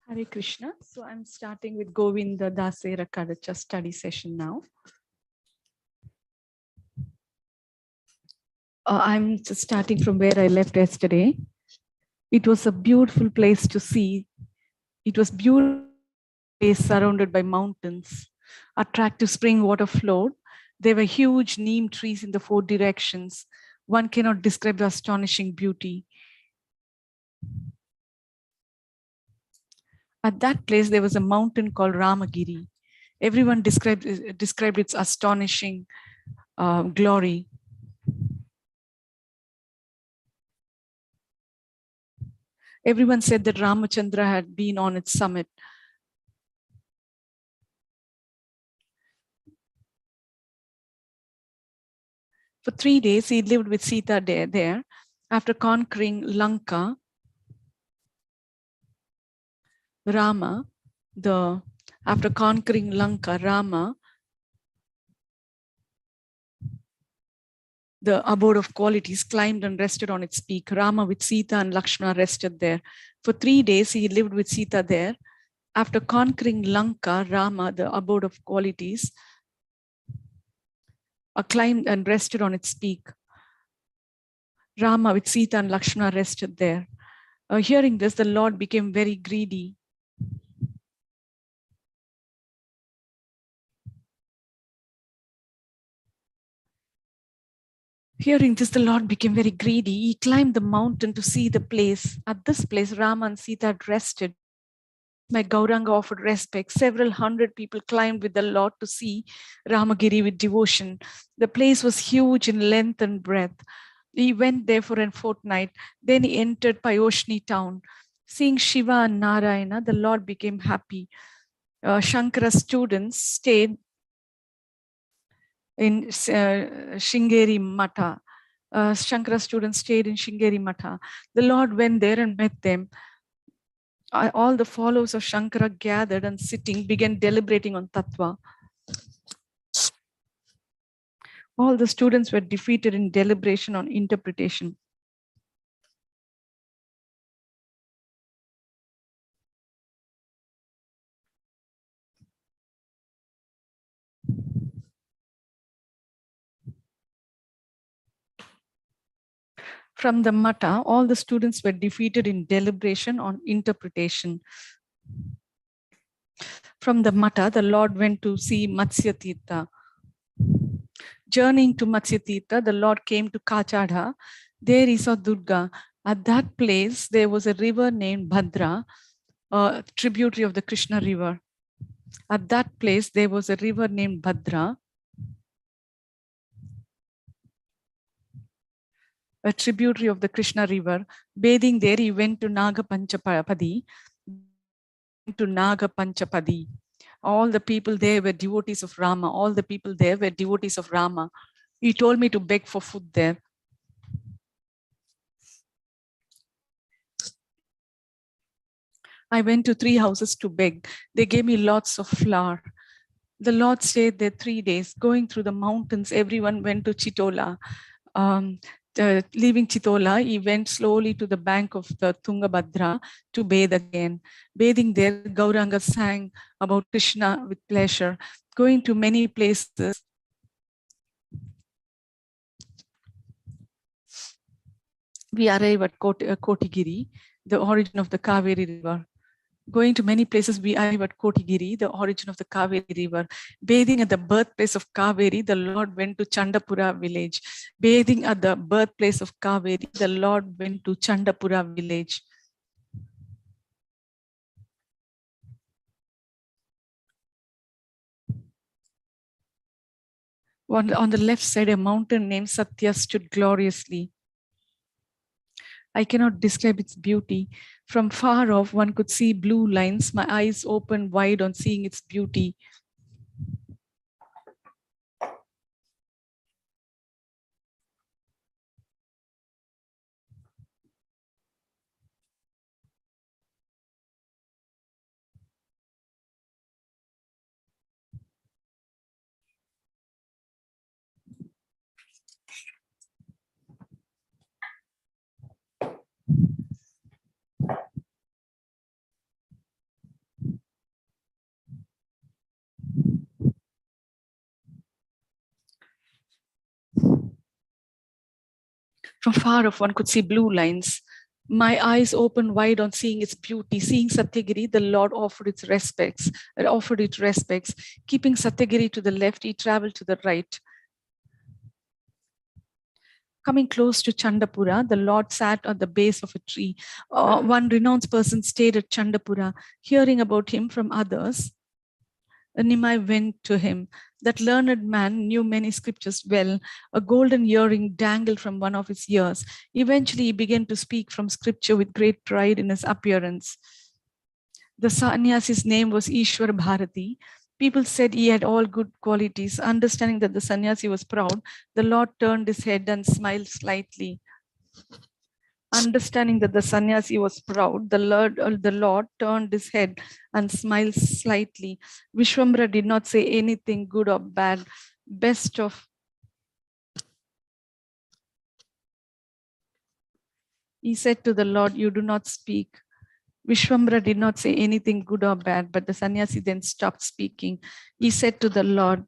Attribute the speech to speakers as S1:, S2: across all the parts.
S1: Hare Krishna. So I'm starting with Govinda Dasera Kadaca study session now. I'm just starting from where I left yesterday. It was a beautiful place to see. It was beautiful place surrounded by mountains. Attractive spring water flowed. There were huge neem trees in the four directions. One cannot describe the astonishing beauty. At that place, there was a mountain called Ramagiri. Everyone described its astonishing glory. Everyone said that Ramachandra had been on its summit. For 3 days, he lived with Sita there. After conquering Lanka, Rama, the abode of qualities, climbed and rested on its peak. Rama with Sita and Lakshmana rested there. For 3 days, he lived with Sita there. After conquering Lanka, Rama, the abode of qualities, climbed and rested on its peak. Rama with Sita and Lakshmana rested there. Hearing this, the Lord became very greedy. Hearing this, the Lord became very greedy. He climbed the mountain to see the place. At this place, Rama and Sita had rested. My Gauranga offered respect. Several hundred people climbed with the Lord to see Ramagiri with devotion. The place was huge in length and breadth. He went there for a fortnight. Then he entered Payoshni town. Seeing Shiva and Narayana, the Lord became happy. Shankara's students stayed in Shingeri Mata. Shankara students stayed in Shingeri Mata. The Lord went there and met them. All the followers of Shankara gathered and sitting began deliberating on Tattva. All the students were defeated in deliberation on interpretation. From the Mata, all the students were defeated in deliberation on interpretation. From the Mata, the Lord went to see Matsya Tirtha. Journeying to Matsya Tirtha, the Lord came to Kachadha. There he saw Durga. At that place, there was a river named Bhadra, a tributary of the Krishna river. At that place, there was a river named Bhadra, a tributary of the Krishna river. Bathing there, he went to Naga Panchapadi. All the people there were devotees of Rama. All the people there were devotees of Rama. He told me to beg for food there. I went to 3 houses to beg. They gave me lots of flour. The Lord stayed there 3 days. Going through the mountains, everyone went to Chitola. Leaving Chitola, he went slowly to the bank of the Tungabhadra to bathe again. Bathing there, Gauranga sang about Krishna with pleasure. Going to many places, we arrive at Kotigiri, the origin of the Kaveri river. Going to many places, we arrive at Kotigiri, the origin of the Kaveri river. Bathing at the birthplace of Kaveri, the Lord went to Chandapura village. Bathing at the birthplace of Kaveri, the Lord went to Chandapura village. On the left side, a mountain named Satya stood gloriously. I cannot describe its beauty. From far off, one could see blue lines. My eyes opened wide on seeing its beauty. From far off, one could see blue lines. My eyes opened wide on seeing its beauty. Seeing Satyagiri, the Lord offered its respects, offered it respects. Keeping Satyagiri to the left, he traveled to the right. Coming close to Chandapura, the Lord sat at the base of a tree. One renounced person stayed at Chandapura, hearing about him from others. Nimai went to him. That learned man knew many scriptures well. A golden earring dangled from one of his ears. Eventually, he began to speak from scripture with great pride in his appearance. The sannyasi's name was Ishwar Bharati. People said he had all good qualities. Understanding that the sannyasi was proud, the Lord turned his head and smiled slightly. Understanding that the sannyasi was proud, the Lord turned his head and smiled slightly. Vishwambara did not say anything good or bad. He said to the Lord, "You do not speak." Vishwambara did not say anything good or bad, but the sannyasi then stopped speaking. He said to the Lord,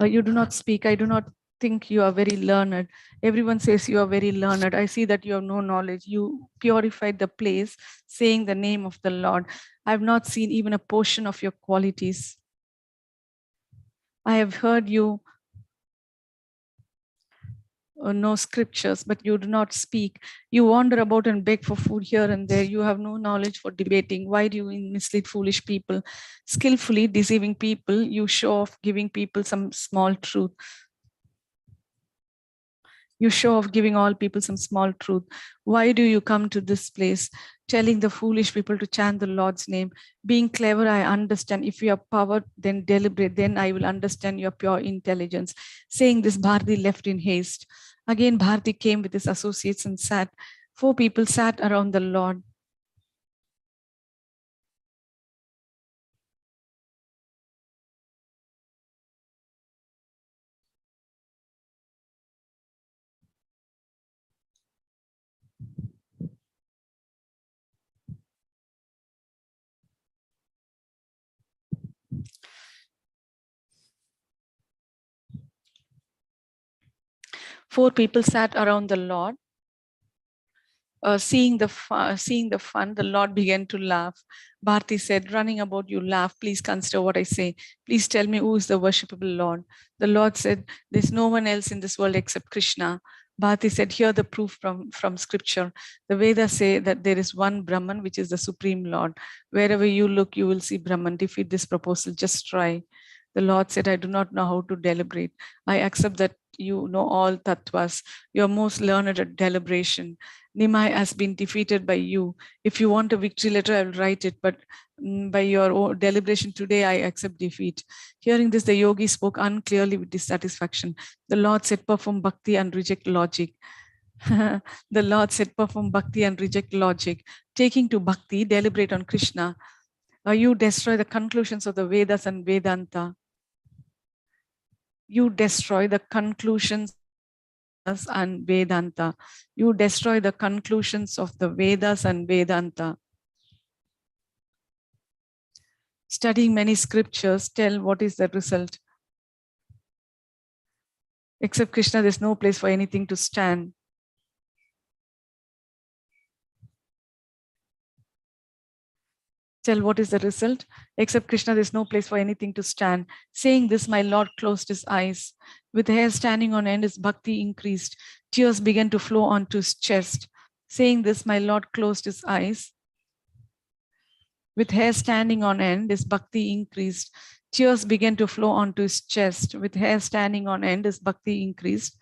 S1: "You do not speak. I do not think you are very learned. Everyone says you are very learned. I see that you have no knowledge. You purified the place, saying the name of the Lord. I have not seen even a portion of your qualities. I have heard you know scriptures, but you do not speak. You wander about and beg for food here and there. You have no knowledge for debating. Why do you mislead foolish people? Skillfully deceiving people, you show off giving people some small truth. You show off giving all people some small truth. Why do you come to this place, telling the foolish people to chant the Lord's name? Being clever, I understand. If you are power, then deliberate. Then I will understand your pure intelligence. Saying this, Bharati left in haste. Again, Bharati came with his associates and sat. 4 people sat around the Lord. Four people sat around the Lord. Seeing the fun, the Lord began to laugh. Bharti said, "Running about, you laugh. Please consider what I say. Please tell me who is the worshipable Lord." The Lord said, "There's no one else in this world except Krishna." Bharti said, "Hear the proof from scripture. The Vedas say that there is one Brahman, which is the Supreme Lord. Wherever you look, you will see Brahman. Defeat this proposal. Just try." The Lord said, "I do not know how to deliberate. I accept that you know all tattvas. You are most learned at deliberation. Nimai has been defeated by you. If you want a victory letter, I will write it. But by your deliberation today, I accept defeat." Hearing this, the yogi spoke unclearly with dissatisfaction. The Lord said, "Perform bhakti and reject logic." The Lord said, "Perform bhakti and reject logic. Taking to bhakti, deliberate on Krishna. You destroy the conclusions of the Vedas and Vedanta. You destroy the conclusions and Vedanta. You destroy the conclusions of the Vedas and Vedanta. Studying many scriptures, tell what is the result. Except Krishna, there's no place for anything to stand. Tell what is the result. Except Krishna, there's no place for anything to stand. Saying this, my Lord closed his eyes. With hair standing on end, his bhakti increased. Tears began to flow onto his chest. Saying this, my Lord closed his eyes. With hair standing on end, his bhakti increased. Tears began to flow onto his chest. With hair standing on end, his bhakti increased.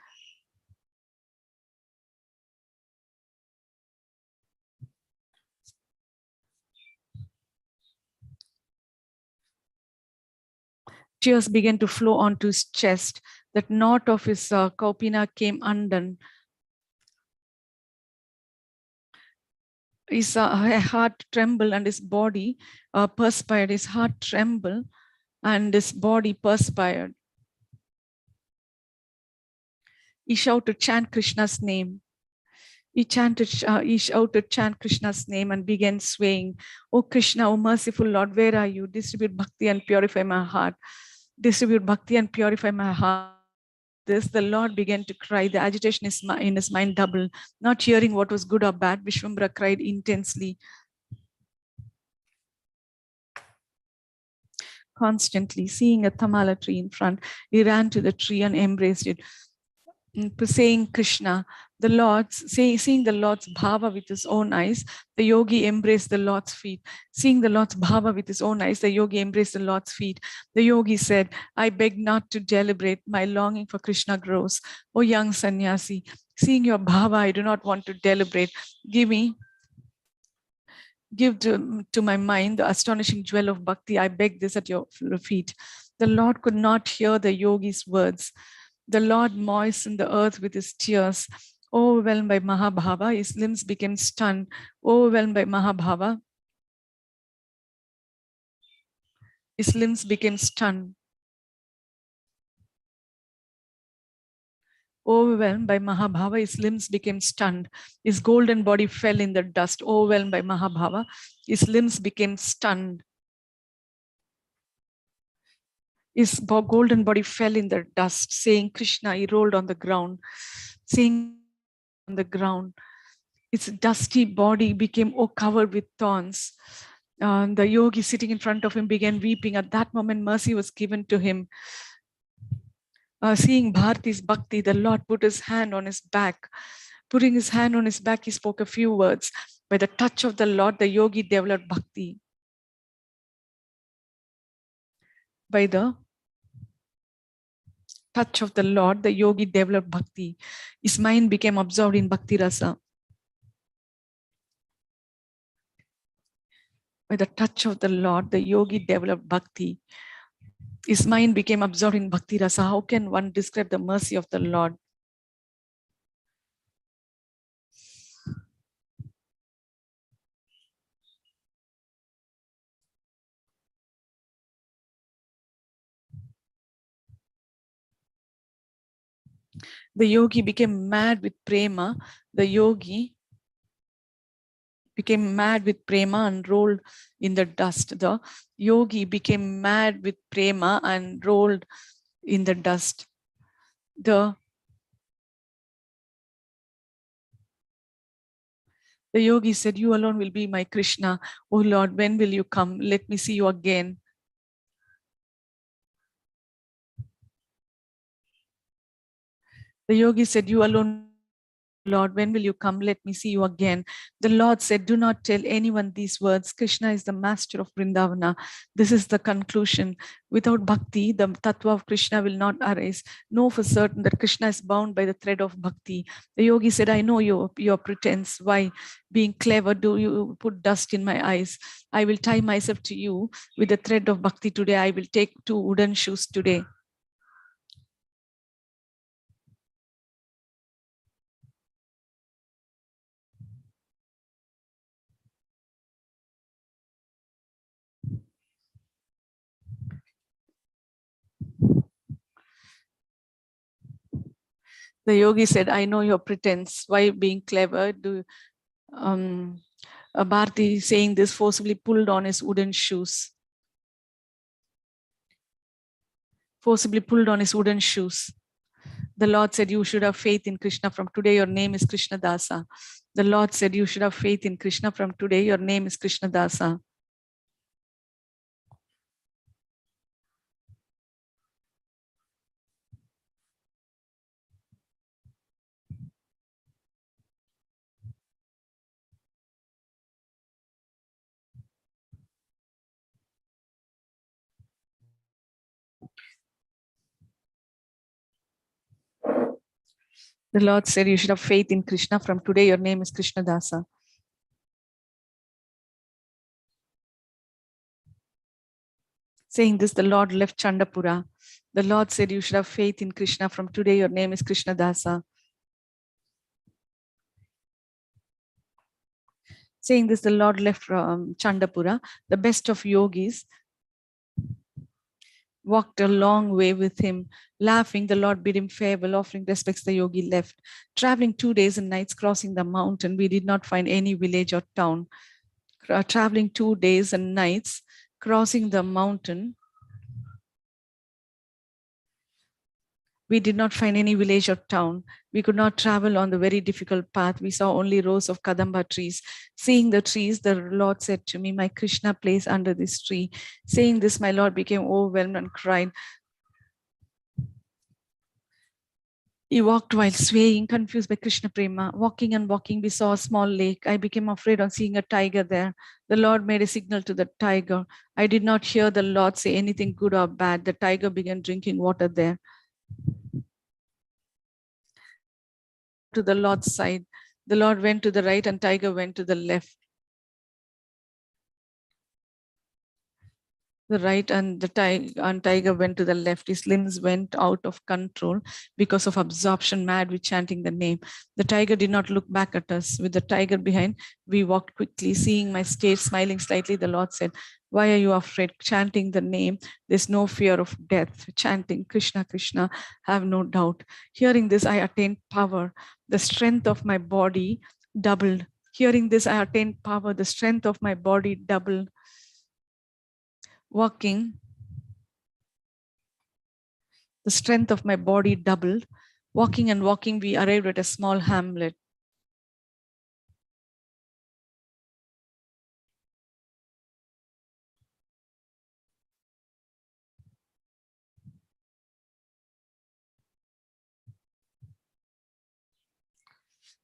S1: Tears began to flow onto his chest. That knot of his kaupina came undone. His heart trembled and his body perspired. His heart trembled and his body perspired. He shouted, "Chant Krishna's name." He shouted, "Chant Krishna's name," and began swaying. "Oh Krishna, oh merciful Lord, where are you? Distribute bhakti and purify my heart. Distribute bhakti and purify my heart." this, the Lord began to cry. The agitation in his mind doubled. Not hearing what was good or bad, Vishwambara cried intensely, constantly. Seeing a tamala tree in front, he ran to the tree and embraced it, saying Krishna. Seeing the Lord's bhava with his own eyes, the yogi embraced the Lord's feet. Seeing the Lord's bhava with his own eyes, the yogi embraced the Lord's feet. The yogi said, I beg not to deliberate. My longing for Krishna grows. O young sannyasi, seeing your bhava, I do not want to deliberate. Give to my mind the astonishing jewel of bhakti. I beg this at your feet. The Lord could not hear the yogi's words. The Lord moistened the earth with his tears. Overwhelmed by Mahabhava, his limbs became stunned. Overwhelmed by Mahabhava, his limbs became stunned. Overwhelmed by Mahabhava, his limbs became stunned. His golden body fell in the dust. Overwhelmed by Mahabhava, his limbs became stunned. His golden body fell in the dust. Saying Krishna, he rolled on the ground. Saying on the ground, its dusty body became covered with thorns. The yogi sitting in front of him began weeping. At that moment, mercy was given to him. Seeing Bharati's bhakti, the Lord put his hand on his back. Putting his hand on his back, he spoke a few words. By the touch of the Lord, the yogi developed bhakti. By the touch of the Lord, the yogi developed bhakti. His mind became absorbed in bhakti rasa. By the touch of the Lord, the yogi developed bhakti. His mind became absorbed in bhakti rasa. How can one describe the mercy of the Lord? The yogi became mad with prema. The yogi became mad with prema and rolled in the dust. The yogi became mad with prema and rolled in the dust. The yogi said, you alone will be my Krishna. Oh Lord, when will you come? Let me see you again. The yogi said, you alone, Lord, when will you come? Let me see you again. The Lord said, do not tell anyone these words. Krishna is the master of Vrindavana. This is the conclusion. Without bhakti, the tattva of Krishna will not arise. Know for certain that Krishna is bound by the thread of bhakti. The yogi said, I know your pretense. Why? Being clever, do you put dust in my eyes? I will tie myself to you with the thread of bhakti today. I will take 2 wooden shoes today. The yogi said, I know your pretense. Why being clever? Bharati saying this forcibly pulled on his wooden shoes. Forcibly pulled on his wooden shoes. The Lord said, you should have faith in Krishna. From today, your name is Krishna Dasa. The Lord said, you should have faith in Krishna. From today, your name is Krishna Dasa. The Lord said, you should have faith in Krishna. From today, your name is Krishna Dasa. Saying this, the Lord left Chandapura. The Lord said, you should have faith in Krishna. From today, your name is Krishna Dasa. Saying this, the Lord left Chandapura. The best of yogis walked a long way with him. Laughing, the Lord bid him farewell. Offering respects, the yogi left. Traveling 2 days and nights, crossing the mountain, we did not find any village or town. Traveling 2 days and nights, crossing the mountain, We did not find any village or town. We could not travel on the very difficult path. We saw only rows of Kadamba trees. Seeing the trees, the Lord said to me, my Krishna plays under this tree. Saying this, my Lord became overwhelmed and cried. He walked while swaying, confused by Krishna Prema. Walking and walking, we saw a small lake. I became afraid on seeing a tiger there. The Lord made a signal to the tiger. I did not hear the Lord say anything good or bad. The tiger began drinking water there. To the Lord's side, the Lord went to the right and tiger went to the left. The right and the tiger went to the left. His limbs went out of control because of absorption, mad with chanting the name. The tiger did not look back at us. With the tiger behind, we walked quickly. Seeing my state, smiling slightly, the Lord said, why are you afraid? Chanting the name, there's no fear of death. Chanting Krishna, Krishna, have no doubt. Hearing this, I attained power. The strength of my body doubled. Hearing this, I attained power. The strength of my body doubled. Walking, the strength of my body doubled. Walking and walking, we arrived at a small hamlet.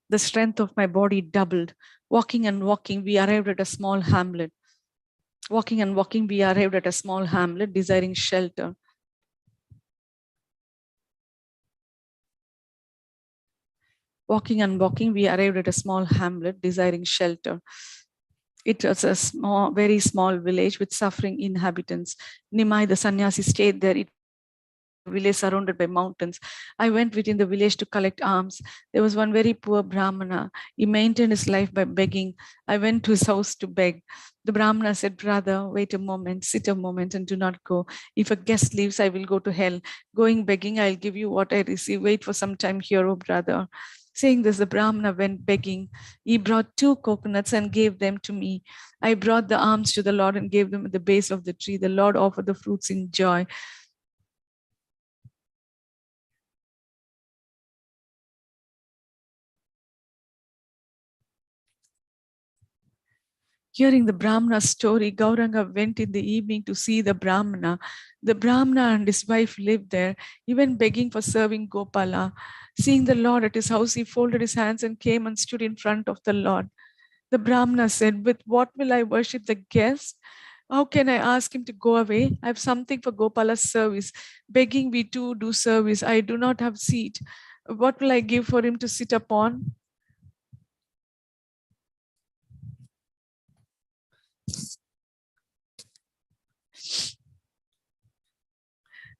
S1: The strength of my body doubled. Walking and walking, we arrived at a small hamlet. Walking and walking, we arrived at a small hamlet, desiring shelter. Walking and walking, we arrived at a small hamlet, desiring shelter. It was a small, very small village with suffering inhabitants. Nimai, the sannyasi, stayed there. It village surrounded by mountains. I went within the village to collect alms. There was one very poor Brahmana. He maintained his life by begging. I went to his house to beg. The Brahmana said, brother, wait a moment, sit a moment and do not go. If a guest leaves, I will go to hell. Going begging, I'll give you what I receive. Wait for some time here, O brother. Saying this, the Brahmana went begging. He brought 2 coconuts and gave them to me. I brought the alms to the Lord and gave them at the base of the tree. The Lord offered the fruits in joy. Hearing the Brahmana's story, Gauranga went in the evening to see the Brahmana. The Brahmana and his wife lived there, even begging for serving Gopala. Seeing the Lord at his house, he folded his hands and came and stood in front of the Lord. The Brahmana said, with what will I worship the guest? How can I ask him to go away? I have something for Gopala's service. Begging we too do service. I do not have seat. What will I give for him to sit upon?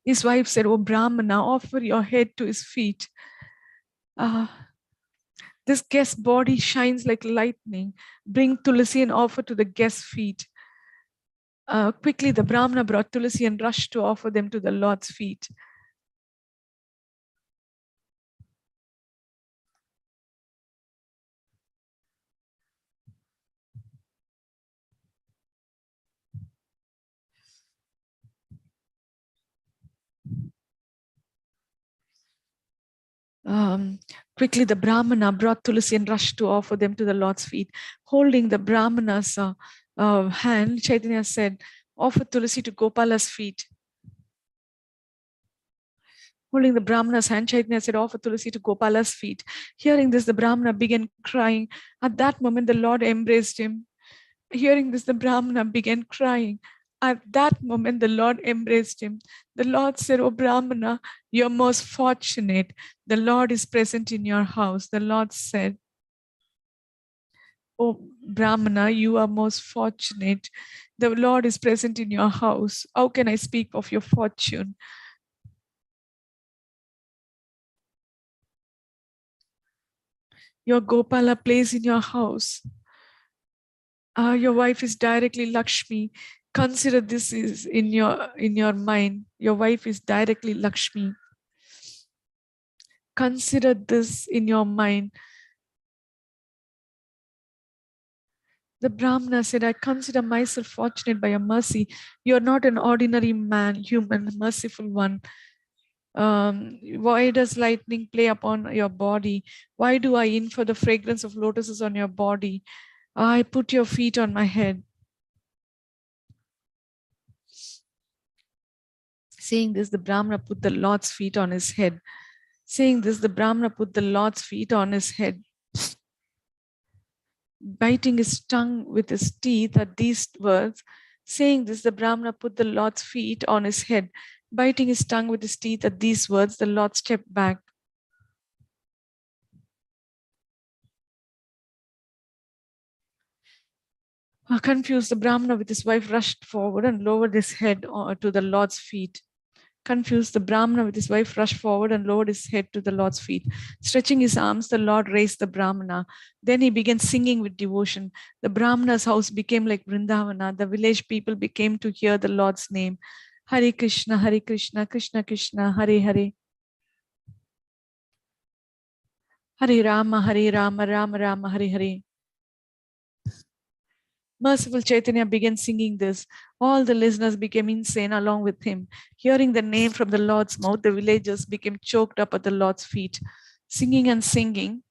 S1: His wife said, oh Brahmana, offer your head to his feet. This guest's body shines like lightning. Bring Tulasi and offer to the guest's feet. Quickly, the Brahmana brought Tulasi and rushed to offer them to the Lord's feet. Quickly, the Brahmana brought Tulasi and rushed to offer them to the Lord's feet. Holding the Brahmana's hand, Chaitanya said, offer Tulasi to Gopala's feet. Holding the Brahmana's hand, Chaitanya said, offer Tulasi to Gopala's feet. Hearing this, the Brahmana began crying. At that moment, the Lord embraced him. Hearing this, the Brahmana began crying. At that moment, the Lord embraced him. The Lord said, oh Brahmana, you're most fortunate. The Lord is present in your house. The Lord said, oh Brahmana, you are most fortunate. The Lord is present in your house. How can I speak of your fortune? Your Gopala plays in your house. Your wife is directly Lakshmi. Consider this is in your mind. Your wife is directly Lakshmi. Consider this in your mind. The Brahmana said, I consider myself fortunate by your mercy. You are not an ordinary man, human, merciful one. Why does lightning play upon your body? Why do I infer the fragrance of lotuses on your body? I put your feet on my head. Saying this, the Brahmana put the Lord's feet on his head. Saying this, the Brahmana put the Lord's feet on his head, biting his tongue with his teeth at these words. Saying this, the Brahmana put the Lord's feet on his head, biting his tongue with his teeth at these words. The Lord stepped back. Confused, the Brahmana with his wife rushed forward and lowered his head to the Lord's feet. Confused, the Brahmana with his wife rushed forward and lowered his head to the Lord's feet. Stretching his arms, the Lord raised the Brahmana. Then he began singing with devotion. The Brahmana's house became like Vrindavana. The village people became to hear the Lord's name. Hare Krishna, Krishna Krishna, Hare Hare. Hare Rama, Rama Rama, Hare Hare. Merciful Chaitanya began singing this. All the listeners became insane along with him. Hearing the name from the Lord's mouth, the villagers became choked up at the Lord's feet. Singing and singing,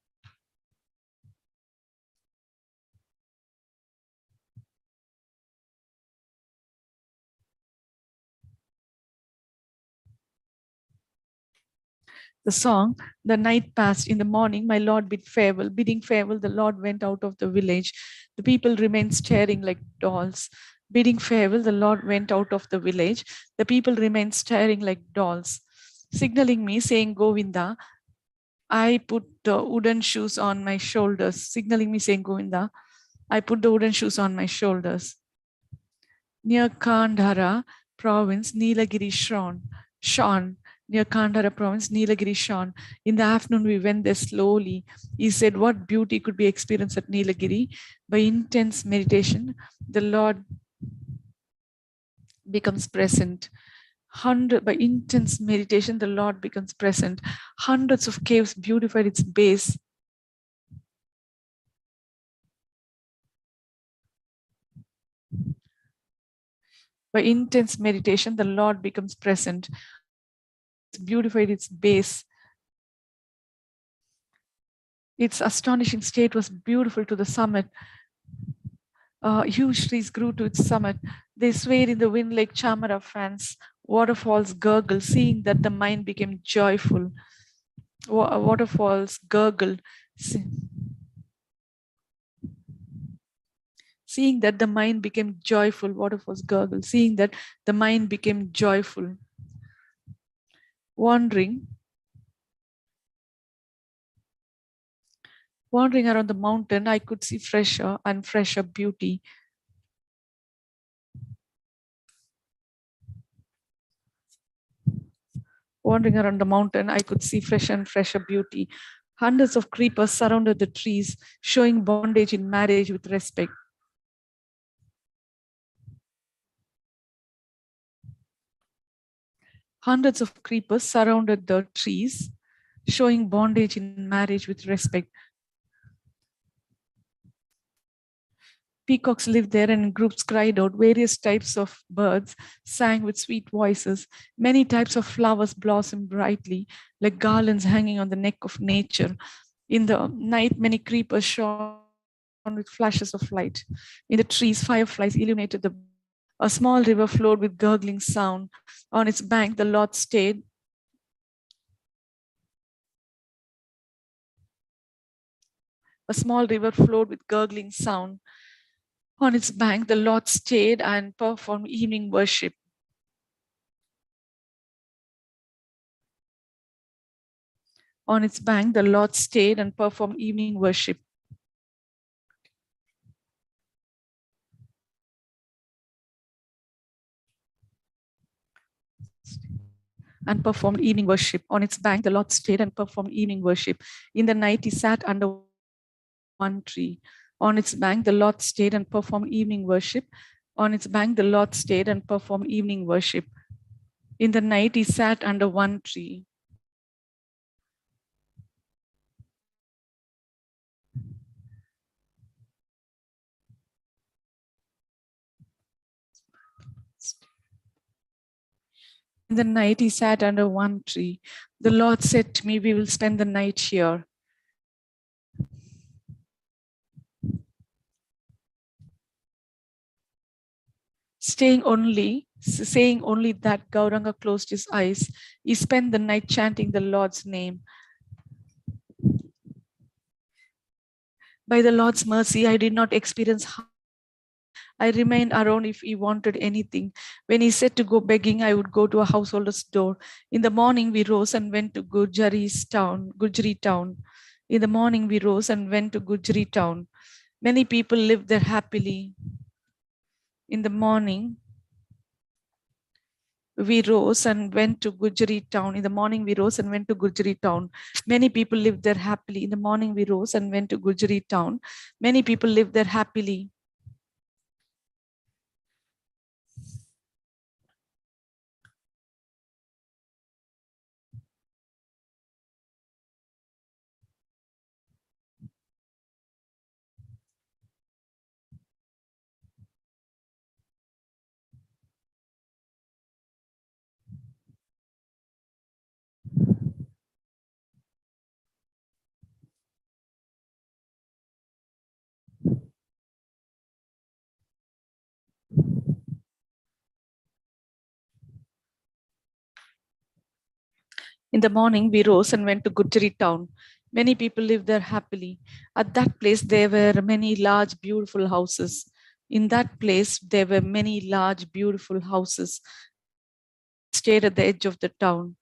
S1: the song, the night passed. In the morning, my Lord bid farewell. Bidding farewell, the Lord went out of the village. The people remained staring like dolls. Bidding farewell, the Lord went out of the village. The people remained staring like dolls. Signaling me, saying, Govinda, I put the wooden shoes on my shoulders. Signaling me, saying, Govinda, I put the wooden shoes on my shoulders. Near Kandhara province, Nilagiri shone. Near Kandhara province, Nilagiri shone. In the afternoon, we went there slowly. He said, what beauty could be experienced at Nilagiri? By intense meditation, the Lord becomes present. By intense meditation, the Lord becomes present. Hundreds of caves beautified its base. By intense meditation, the Lord becomes present. Beautified its base. Its astonishing state was beautiful to the summit. Huge trees grew to its summit. They swayed in the wind like chamara fans. Waterfalls gurgled, seeing that the mind became joyful. Waterfalls gurgled, seeing that the mind became joyful. Waterfalls gurgled, seeing that the mind became joyful. Wandering around the mountain, I could see fresher and fresher beauty. Wandering around the mountain, I could see fresher and fresher beauty. Hundreds of creepers surrounded the trees, showing bondage in marriage with respect. Hundreds of creepers surrounded the trees, showing bondage in marriage with respect. Peacocks lived there and in groups cried out. Various types of birds sang with sweet voices. Many types of flowers blossomed brightly, like garlands hanging on the neck of nature. In the night, many creepers shone with flashes of light. In the trees, fireflies illuminated the. A small river flowed with gurgling sound. On its bank, the Lord stayed. A small river flowed with gurgling sound. On its bank, the Lord stayed and performed evening worship. On its bank, the Lord stayed and performed evening worship. And performed evening worship. On its bank, the Lord stayed and performed evening worship. In the night, he sat under one tree. On its bank, the Lord stayed and performed evening worship. On its bank, the Lord stayed and performed evening worship. In the night, he sat under one tree. In the night, he sat under one tree. The Lord said to me, we will spend the night here. Saying only that, Gauranga closed his eyes. He spent the night chanting the Lord's name. By the Lord's mercy, I did not experience harm. I remained around if he wanted anything. When he said to go begging, I would go to a householder's door. In the morning, we rose and went to Gujri town. In the morning, we rose and went to Gujri town. Many people lived there happily. In the morning, we rose and went to Gujri town. In the morning, we rose and went to Gujri town. Many people lived there happily. In the morning, we rose and went to Gujri town. Many people lived there happily. In the morning, we rose and went to Gujri town. Many people lived there happily. At that place, there were many large, beautiful houses. In that place, there were many large, beautiful houses. Stayed at the edge of the town.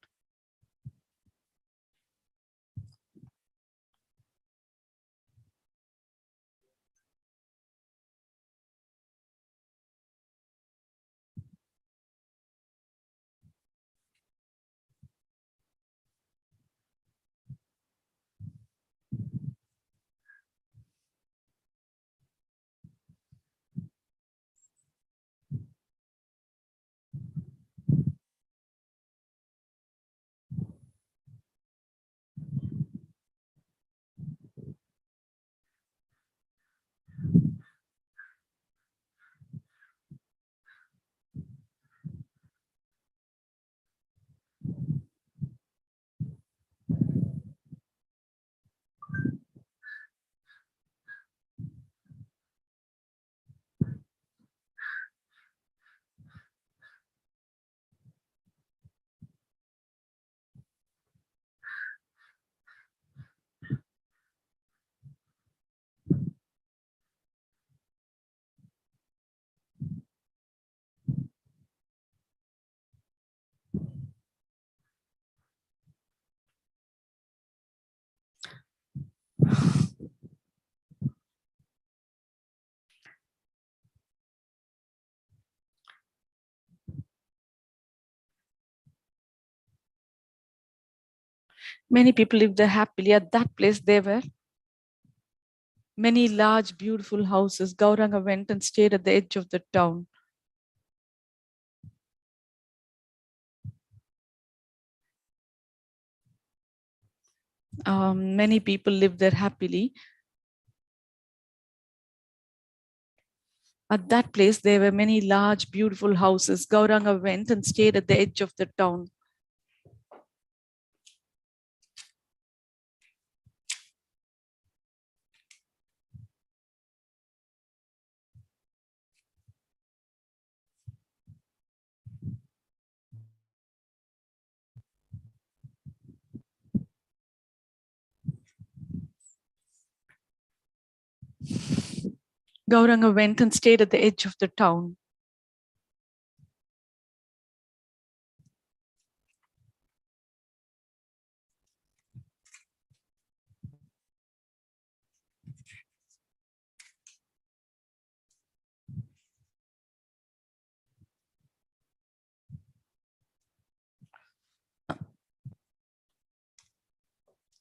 S1: Many people lived there happily. At that place, there were many large, beautiful houses. Gauranga went and stayed at the edge of the town. Many people lived there happily. At that place, there were many large, beautiful houses. Gauranga went and stayed at the edge of the town. Gauranga went and stayed at the edge of the town.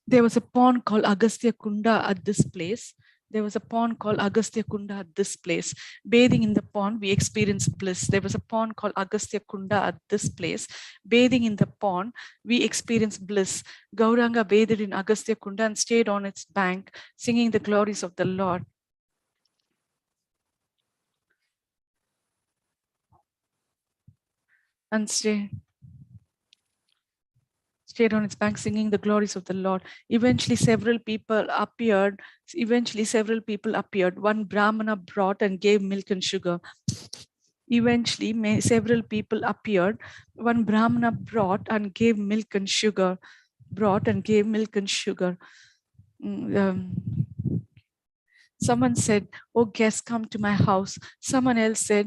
S1: There was a pond called Agastya Kunda at this place. There was a pond called Agastya Kunda at this place. Bathing in the pond, we experienced bliss. There was a pond called Agastya Kunda at this place. Bathing in the pond, we experienced bliss. Gauranga bathed in Agastya Kunda and stayed on its bank, singing the glories of the Lord. And stay. stayed on its bank singing the glories of the Lord. Eventually, several people appeared. One Brahmana brought and gave milk and sugar. Eventually, several people appeared. One Brahmana brought and gave milk and sugar. Someone said, "Oh, guests, come to my house." Someone else said,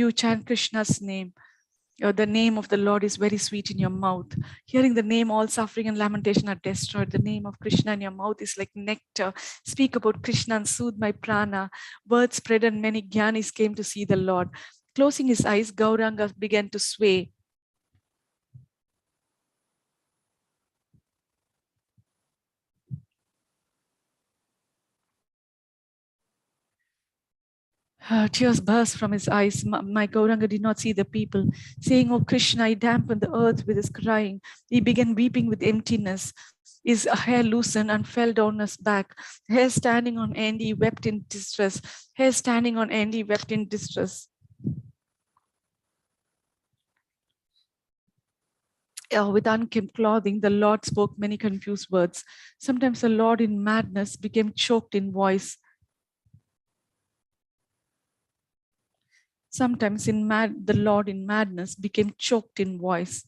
S1: "You chant Krishna's name. The name of the Lord is very sweet in your mouth." Hearing the name, all suffering and lamentation are destroyed. The name of Krishna in your mouth is like nectar. Speak about Krishna and soothe my prana. Word spread and many jnanis came to see the Lord. Closing his eyes, Gauranga began to sway. Tears burst from his eyes. My Gauranga did not see the people. Saying, "Oh Krishna," he dampened the earth with his crying. He began weeping with emptiness. His hair loosened and fell down his back. Hair standing on end, he wept in distress. Hair standing on end, he wept in distress. With unkempt clothing, the Lord spoke many confused words. Sometimes the Lord in madness became choked in voice. Sometimes the Lord in madness became choked in voice.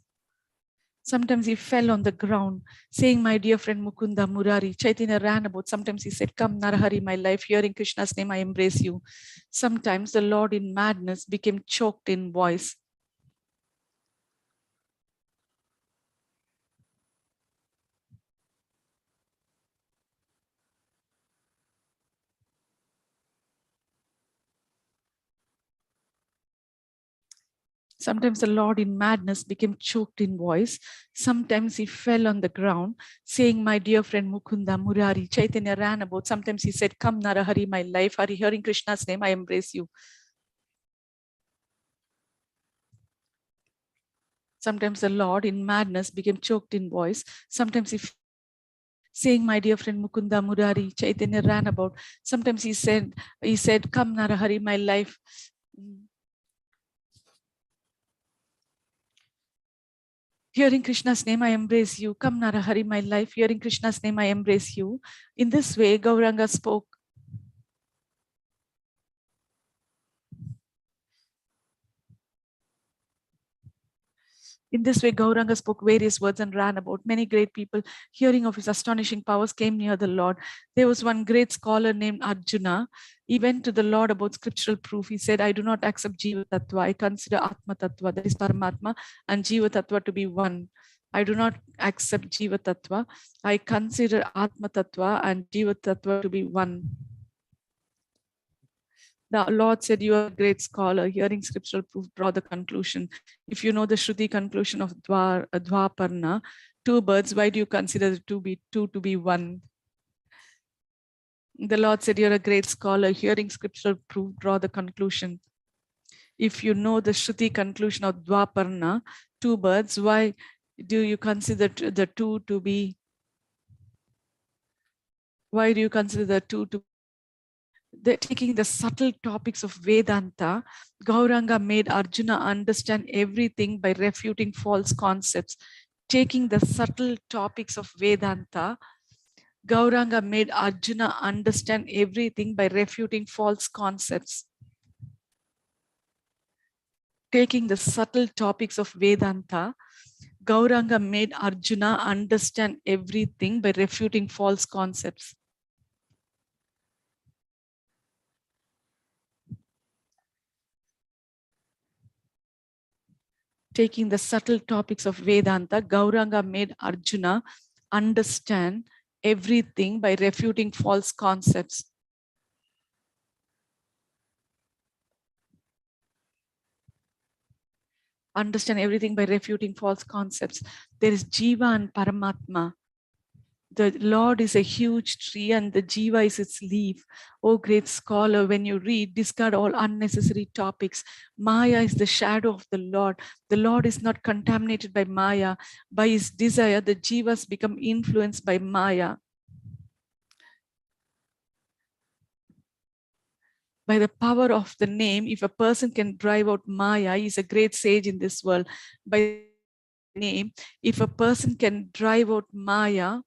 S1: Sometimes he fell on the ground, saying, "My dear friend Mukunda Murari." Chaitanya ran about. Sometimes he said, "Come, Narahari, my life. Hearing Krishna's name, I embrace you." Sometimes the Lord in madness became choked in voice. Sometimes the Lord in madness became choked in voice. Sometimes he fell on the ground, saying, "My dear friend Mukunda Murari." Chaitanya ran about. Sometimes he said, "Come, Narahari, my life. Hari, hearing Krishna's name, I embrace you." Sometimes the Lord in madness became choked in voice. Sometimes he saying, "My dear friend Mukunda Murari." Chaitanya ran about. Sometimes he said, "Come, Narahari, my life." Hearing Krishna's name, I embrace you. Come, Narahari, my life. Hearing Krishna's name, I embrace you. In this way, Gauranga spoke. In this way, Gauranga spoke various words and ran about. Many great people, hearing of his astonishing powers, came near the Lord. There was one great scholar named Arjuna. He went to the Lord about scriptural proof. He said, "I do not accept Jiva Tattva. I consider Atma Tattva, that is Paramatma, and Jiva Tattva to be one. I do not accept Jiva Tattva. I consider Atma Tattva and Jiva Tattva to be one." The Lord said, "You are a great scholar. Hearing scriptural proof, draw the conclusion. If you know the Shruti conclusion of Dvaparna, two birds, why do you consider the two to be one?" The Lord said, "You're a great scholar. Hearing scriptural proof, draw the conclusion. If you know the Shruti conclusion of Dvaparna, two birds, why do you consider the two to be? Why do you consider the two to?" Taking the subtle topics of Vedanta, Gauranga made Arjuna understand everything by refuting false concepts. Taking the subtle topics of Vedanta, Gauranga made Arjuna understand everything by refuting false concepts. Taking the subtle topics of Vedanta, Gauranga made Arjuna understand everything by refuting false concepts. Taking the subtle topics of Vedanta, Gauranga made Arjuna understand everything by refuting false concepts. Understand everything by refuting false concepts. There is Jiva and Paramatma. The Lord is a huge tree and the Jiva is its leaf. Oh, great scholar, when you read, discard all unnecessary topics. Maya is the shadow of the Lord. The Lord is not contaminated by Maya. By his desire, the Jivas become influenced by Maya. By the power of the name, if a person can drive out Maya, he is a great sage in this world. By name, if a person can drive out Maya,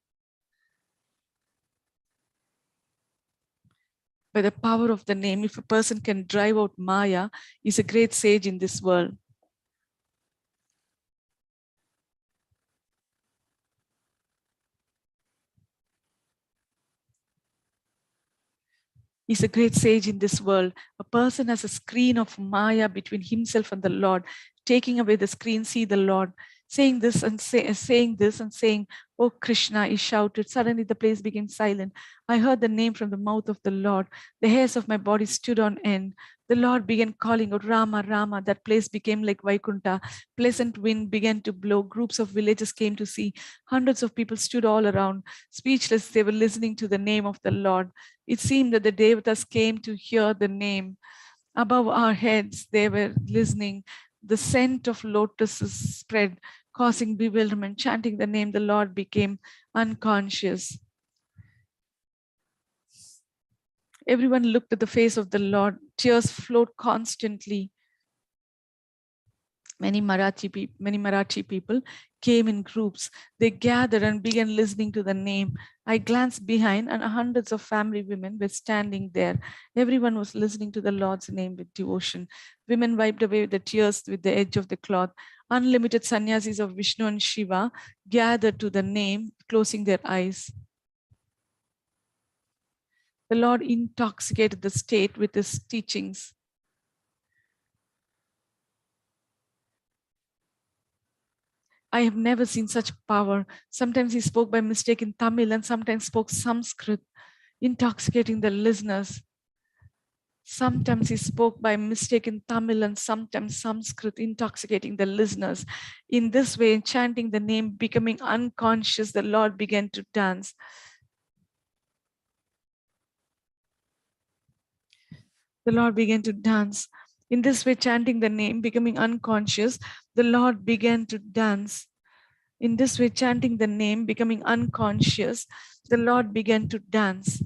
S1: by the power of the name, if a person can drive out Maya, is a great sage in this world. He's a great sage in this world. A person has a screen of Maya between himself and the Lord. Taking away the screen, see the Lord. Saying this and saying this and saying, "Oh Krishna," he shouted. Suddenly the place became silent. I heard the name from the mouth of the Lord. The hairs of my body stood on end. The Lord began calling out, "Rama, Rama." That place became like Vaikunta. Pleasant wind began to blow. Groups of villagers came to see. Hundreds of people stood all around. Speechless, they were listening to the name of the Lord. It seemed that the Devatas came to hear the name. Above our heads, they were listening. The scent of lotuses spread, causing bewilderment. Chanting the name, the Lord became unconscious. Everyone looked at the face of the Lord. Tears flowed constantly. Many Marathi people came in groups. They gathered and began listening to the name. I glanced behind, and hundreds of family women were standing there. Everyone was listening to the Lord's name with devotion. Women wiped away the tears with the edge of the cloth. Unlimited sannyasis of Vishnu and Shiva gathered to the name, closing their eyes. The Lord intoxicated the state with his teachings. I have never seen such power. Sometimes he spoke by mistake in Tamil and sometimes spoke Sanskrit, intoxicating the listeners. Sometimes he spoke by mistake in Tamil and sometimes Sanskrit, intoxicating the listeners. In this way, chanting the name, becoming unconscious, the Lord began to dance. The Lord began to dance. In this way, chanting the name, becoming unconscious, the Lord began to dance. In this way, chanting the name, becoming unconscious, the Lord began to dance.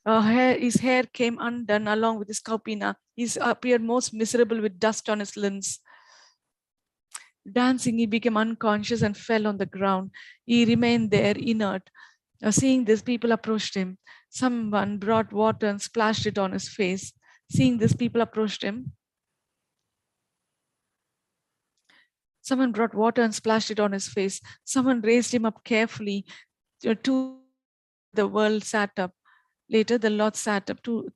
S1: His hair came undone along with his kaupina. He appeared most miserable with dust on his limbs. Dancing, he became unconscious and fell on the ground. He remained there inert. Seeing this, people approached him. Someone brought water and splashed it on his face. Seeing this, people approached him. Someone brought water and splashed it on his face. Someone raised him up carefully. The world sat up. Later, the Lord sat up. Two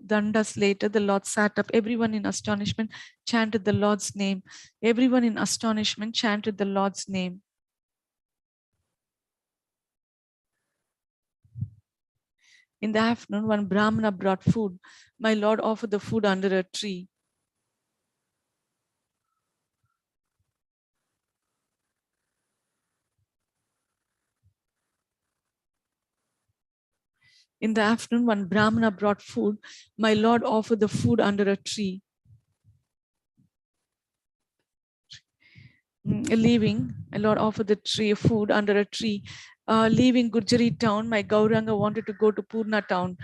S1: dandas later, the Lord sat up. Everyone in astonishment chanted the Lord's name. Everyone in astonishment chanted the Lord's name. In the afternoon, one Brahmana brought food. My Lord offered the food under a tree. In the afternoon, one Brahmana brought food. My Lord offered the food under a tree. Leaving, my Lord offered the tree food under a tree. Leaving Gurjari town, my Gauranga wanted to go to Purna town.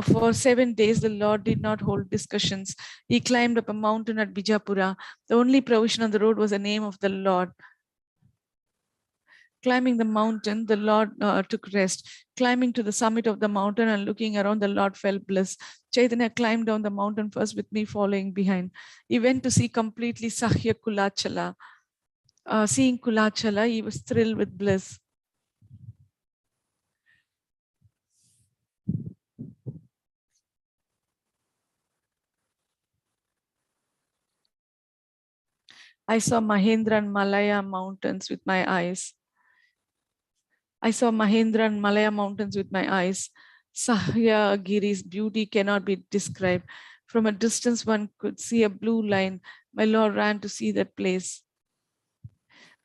S1: For 7 days, the Lord did not hold discussions. He climbed up a mountain at Bijapura. The only provision on the road was the name of the Lord. Climbing the mountain, the Lord took rest. Climbing to the summit of the mountain and looking around, the Lord felt bliss. Chaitanya climbed down the mountain first, with me following behind. He went to see completely Sahya Kulachala. Seeing Kulachala, he was thrilled with bliss. I saw Mahendra and Malaya mountains with my eyes. I saw Mahendra and Malaya mountains with my eyes. Sahyagiri's beauty cannot be described. From a distance, one could see a blue line. My Lord ran to see that place.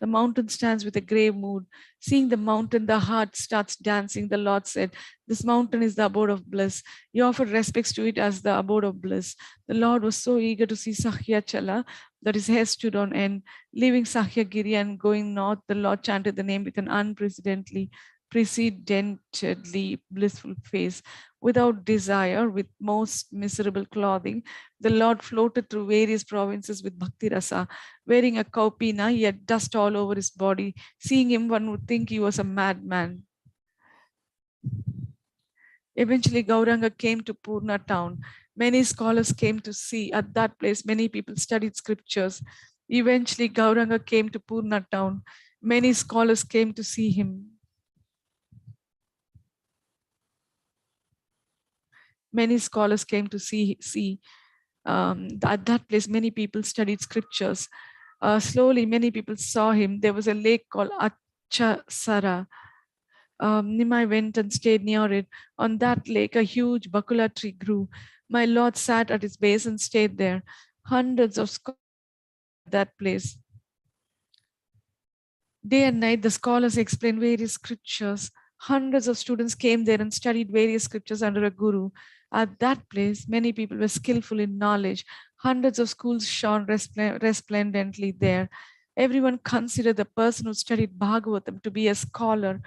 S1: The mountain stands with a grave mood. Seeing the mountain, the heart starts dancing. The Lord said, "This mountain is the abode of bliss." He offered respects to it as the abode of bliss. The Lord was so eager to see Sahyachala that his hair stood on end. Leaving Sahyagiri and going north, the Lord chanted the name with an unprecedentedly precedentedly blissful face, without desire, with most miserable clothing. The Lord floated through various provinces with Bhakti Rasa, wearing a kaupina, yet dust all over his body. Seeing him, one would think he was a madman. Eventually, Gauranga came to Purna town. Many scholars came to see. At that place, many people studied scriptures. Eventually, Gauranga came to Purna town. Many scholars came to see him. Many scholars came to see. At that place, many people studied scriptures. Slowly, many people saw him. There was a lake called Achasara. Nimai went and stayed near it. On that lake, a huge bakula tree grew. My Lord sat at its base and stayed there. Hundreds of scholars at that place. Day and night, the scholars explained various scriptures. Hundreds of students came there and studied various scriptures under a guru. At that place, many people were skillful in knowledge. Hundreds of schools shone resplendently there. Everyone considered the person who studied Bhagavatam to be a scholar.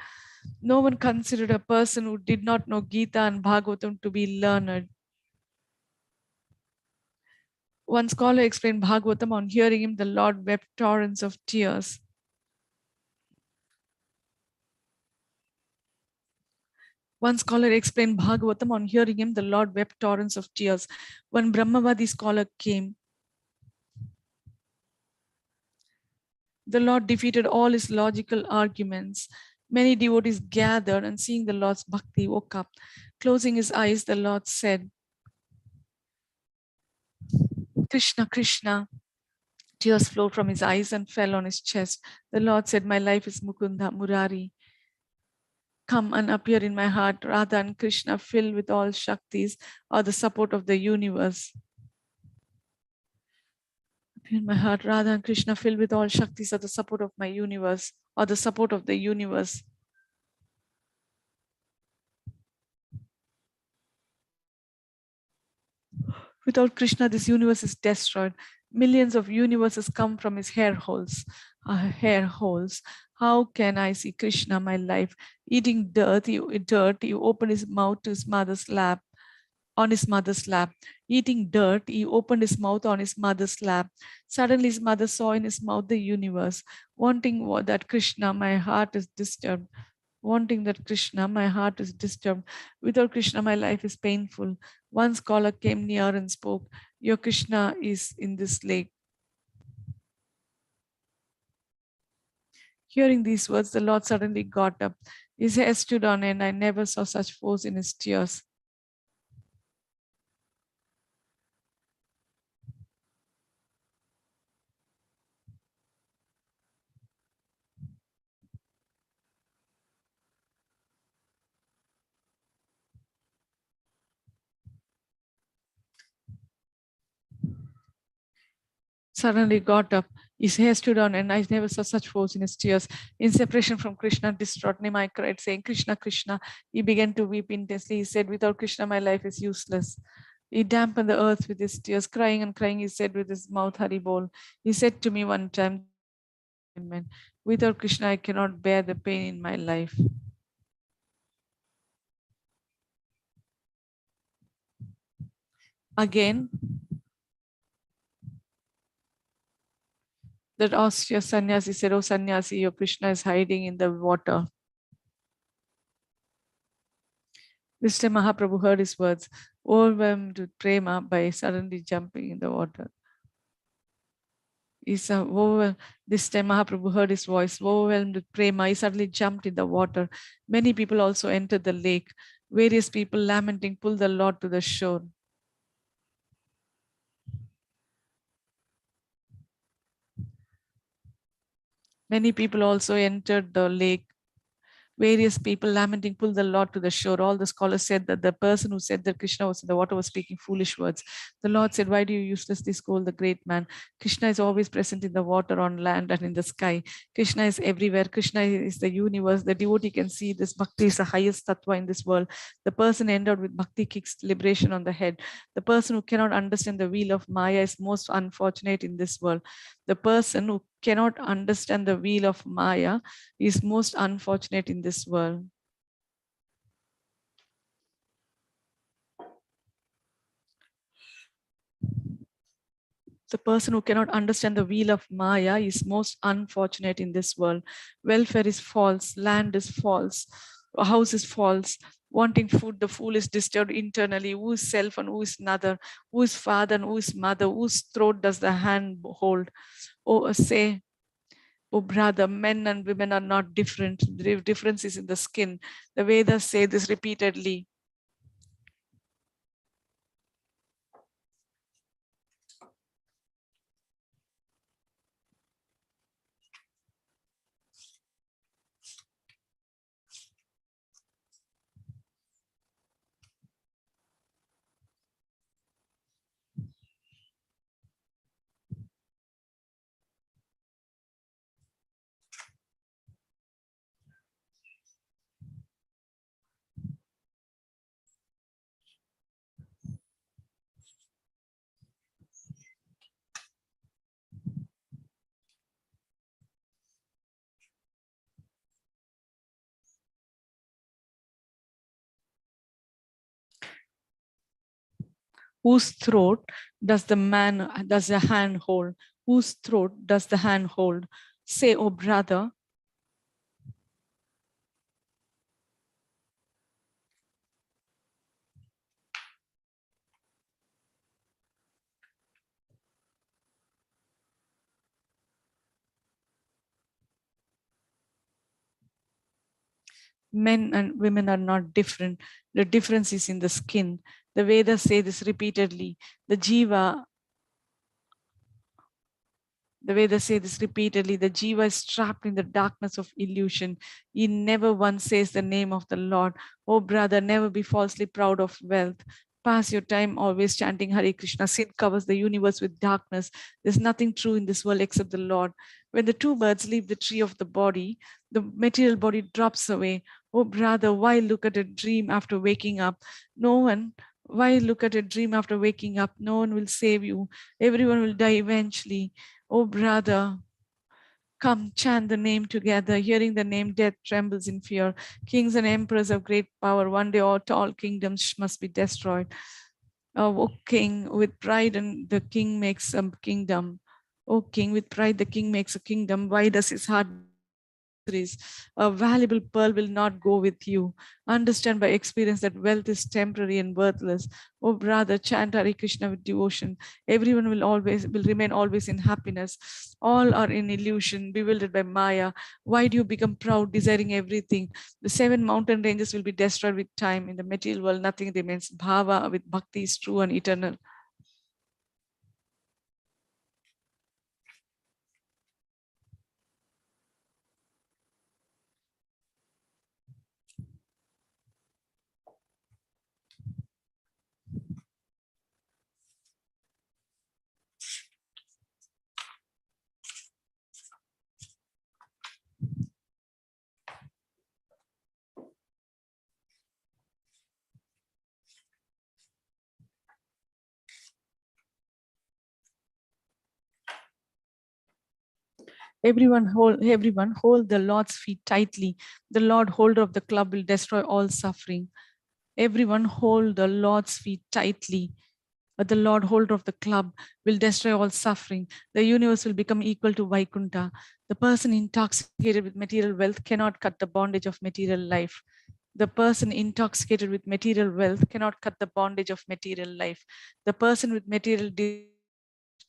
S1: No one considered a person who did not know Gita and Bhagavatam to be learned. One scholar explained Bhagavatam. On hearing him, the Lord wept torrents of tears. One scholar explained Bhagavatam. On hearing him, the Lord wept torrents of tears. One Brahmavadi scholar came. The Lord defeated all his logical arguments. Many devotees gathered and seeing the Lord's bhakti woke up. Closing his eyes, the Lord said, Krishna, Krishna. Tears flowed from his eyes and fell on his chest. The Lord said, my life is Mukunda, Murari. Come and appear in my heart. Radha and Krishna, filled with all Shaktis, are the support of the universe. Appear in my heart. Radha and Krishna, filled with all Shaktis, are the support of my universe, or the support of the universe. Without Krishna, this universe is destroyed. Millions of universes come from his hair holes. How can I see Krishna, my life? Eating dirt, he opened his mouth to his mother's lap. On his mother's lap. Eating dirt, he opened his mouth on his mother's lap. Suddenly his mother saw in his mouth the universe. Wanting that Krishna, my heart is disturbed. Wanting that Krishna, my heart is disturbed. Without Krishna, my life is painful. One scholar came near and spoke, your Krishna is in this lake. Hearing these words, the Lord suddenly got up. His hair stood on end. I never saw such force in his tears. Suddenly got up. His hair stood on, and I never saw such force in his tears. In separation from Krishna, distraught, Nimai cried, saying, Krishna, Krishna. He began to weep intensely. He said, without Krishna, my life is useless. He dampened the earth with his tears. Crying and crying, he said with his mouth, Hari Bol. He said to me one time, without Krishna, I cannot bear the pain in my life. Again, that austere sannyasi said, oh sannyasi, your Krishna is hiding in the water. This time Mahaprabhu heard his words, overwhelmed with prema by suddenly jumping in the water. This time Mahaprabhu heard his voice, overwhelmed with prema, he suddenly jumped in the water. Many people also entered the lake. Various people lamenting pulled the Lord to the shore. Many people also entered the lake. Various people lamenting pulled the Lord to the shore. All the scholars said that the person who said that Krishna was in the water was speaking foolish words. The Lord said, why do you uselessly scold the great man? Krishna is always present in the water, on land, and in the sky. Krishna is everywhere. Krishna is the universe. The devotee can see this. Bhakti is the highest tattva in this world. The person endowed with bhakti kicks liberation on the head. The person who cannot understand the wheel of Maya is most unfortunate in this world. The person who cannot understand the wheel of Maya is most unfortunate in this world. The person who cannot understand the wheel of Maya is most unfortunate in this world. Welfare is false, land is false, a house is false. Wanting food, the fool is disturbed internally. Who is self and who is another? Who is father and who is mother? Whose throat does the hand hold? Oh, say, oh brother, men and women are not different. The difference is in the skin. The Vedas say this repeatedly. Whose throat does the hand hold? Whose throat does the hand hold? Say, oh brother, men and women are not different. The difference is in the skin. The Vedas say this repeatedly. The Jiva, the Vedas say this repeatedly. The Jiva is trapped in the darkness of illusion. He never once says the name of the Lord. Oh brother, never be falsely proud of wealth. Pass your time always chanting Hare Krishna. Sin covers the universe with darkness. There's nothing true in this world except the Lord. When the two birds leave the tree of the body, the material body drops away. Oh brother, why look at a dream after waking up? No one. Why look at a dream after waking up? No one will save you. Everyone will die eventually. Oh brother, come chant the name together. Hearing the name, death trembles in fear. Kings and emperors of great power, one day all kingdoms must be destroyed. O king, with pride and the king makes a kingdom. O king, with pride the king makes a kingdom. Why does his heart is a valuable pearl will not go with you. Understand by experience that wealth is temporary and worthless. Oh brother, chant Hare Krishna with devotion. Everyone will remain always in happiness. All are in illusion, bewildered by Maya. Why do you become proud, desiring everything? The 7 mountain ranges will be destroyed with time. In the material world, nothing remains. Bhava with bhakti is true and eternal. Everyone hold the Lord's feet tightly. The Lord holder of the club will destroy all suffering. Everyone hold the Lord's feet tightly. But the Lord holder of the club will destroy all suffering. The universe will become equal to Vaikuntha. The person intoxicated with material wealth cannot cut the bondage of material life. The person intoxicated with material wealth cannot cut the bondage of material life. The person with material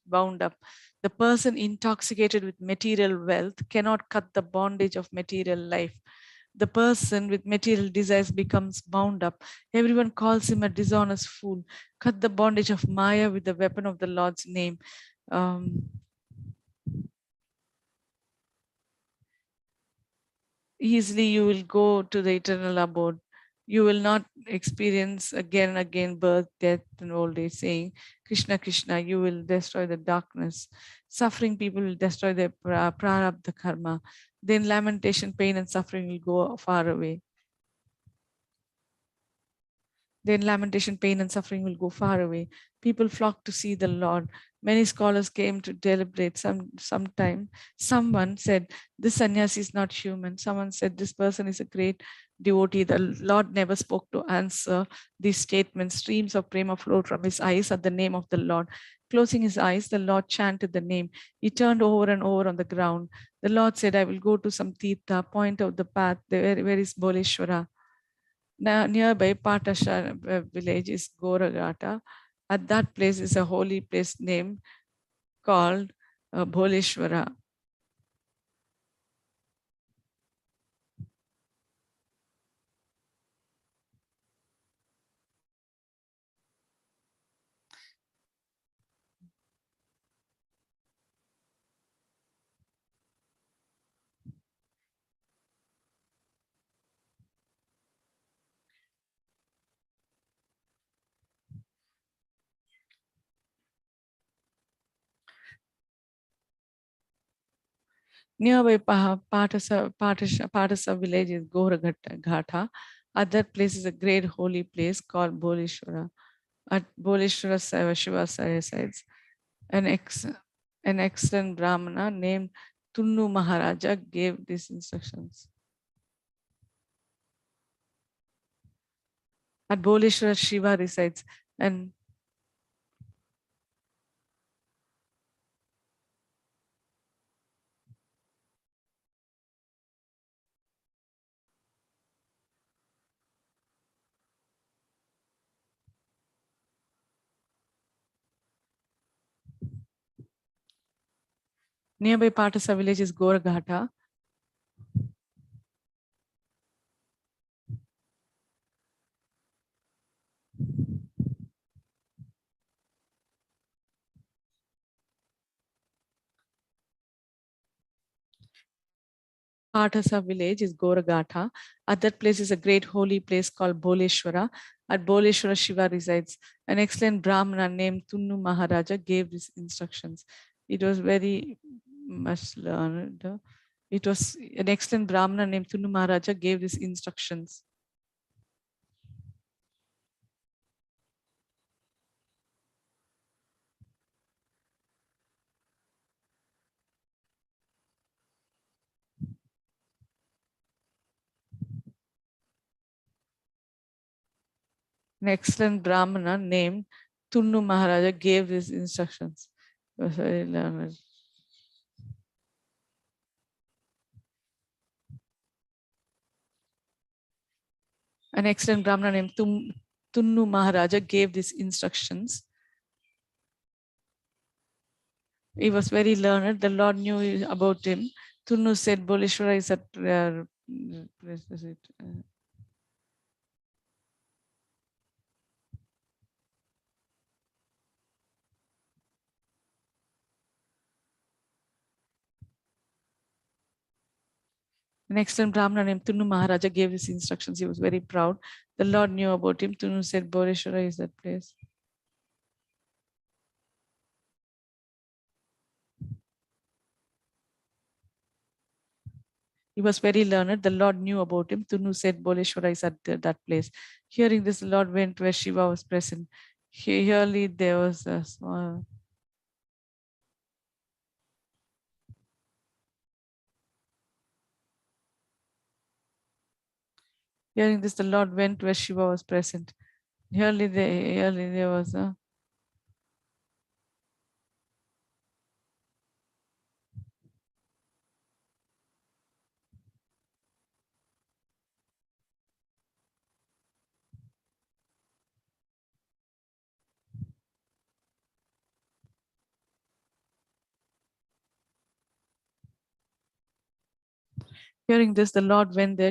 S1: bound up. The person intoxicated with material wealth cannot cut the bondage of material life. The person with material desires becomes bound up. Everyone calls him a dishonest fool. Cut the bondage of Maya with the weapon of the Lord's name. Easily you will go to the eternal abode. You will not experience again and again birth, death, and old age, saying, Krishna, Krishna, you will destroy the darkness. Suffering people will destroy their prarabdha karma. Then lamentation, pain, and suffering will go far away. Then lamentation, pain, and suffering will go far away. People flock to see the Lord. Many scholars came to deliberate. Sometime someone said, this sannyasi is not human. Someone said, this person is a great devotee. The Lord never spoke to answer these statements. Streams of prema flowed from his eyes at the name of the Lord. Closing his eyes, the Lord chanted the name. He turned over and over on the ground. The Lord said, I will go to some Tirtha, point out the path. Where is Boleshwara? Now, nearby Patasha village is Goragata. At that place is a holy place named called Boleshwara. Nearby Patasa village is Goragata. At that place is a great holy place called Boleshwara. At Boleshwara Shiva resides. An, an excellent Brahmana named Tunnu Maharaja gave these instructions. At Boleshwara Shiva resides. And nearby Patasa village is Goragata. Patasa village is Goragata. At that place is a great holy place called Boleshwara. At Boleshwara, Shiva resides. An excellent Brahmana named Tunnu Maharaja gave these instructions. It was very much learned. It was an excellent Brahmana named Tunnu Maharaja gave these instructions. An excellent Brahmana named Tunnu Maharaja gave these instructions. It was very learned. An excellent Brahmana named Tunnu Maharaja gave these instructions. He was very learned. The Lord knew about him. Tunnu said, Boleshwara is at an excellent Brahmana named Tunnu Maharaja gave his instructions. He was very proud. The Lord knew about him. Tunnu said, Boleshwara is that place. He was very learned. The Lord knew about him. Tunnu said, Boleshwara is at that place. Hearing this, the Lord went where Shiva was present. Here there was a small. Hearing this, the Lord went where Shiva was present. Here there was a. Hearing this, the Lord went there,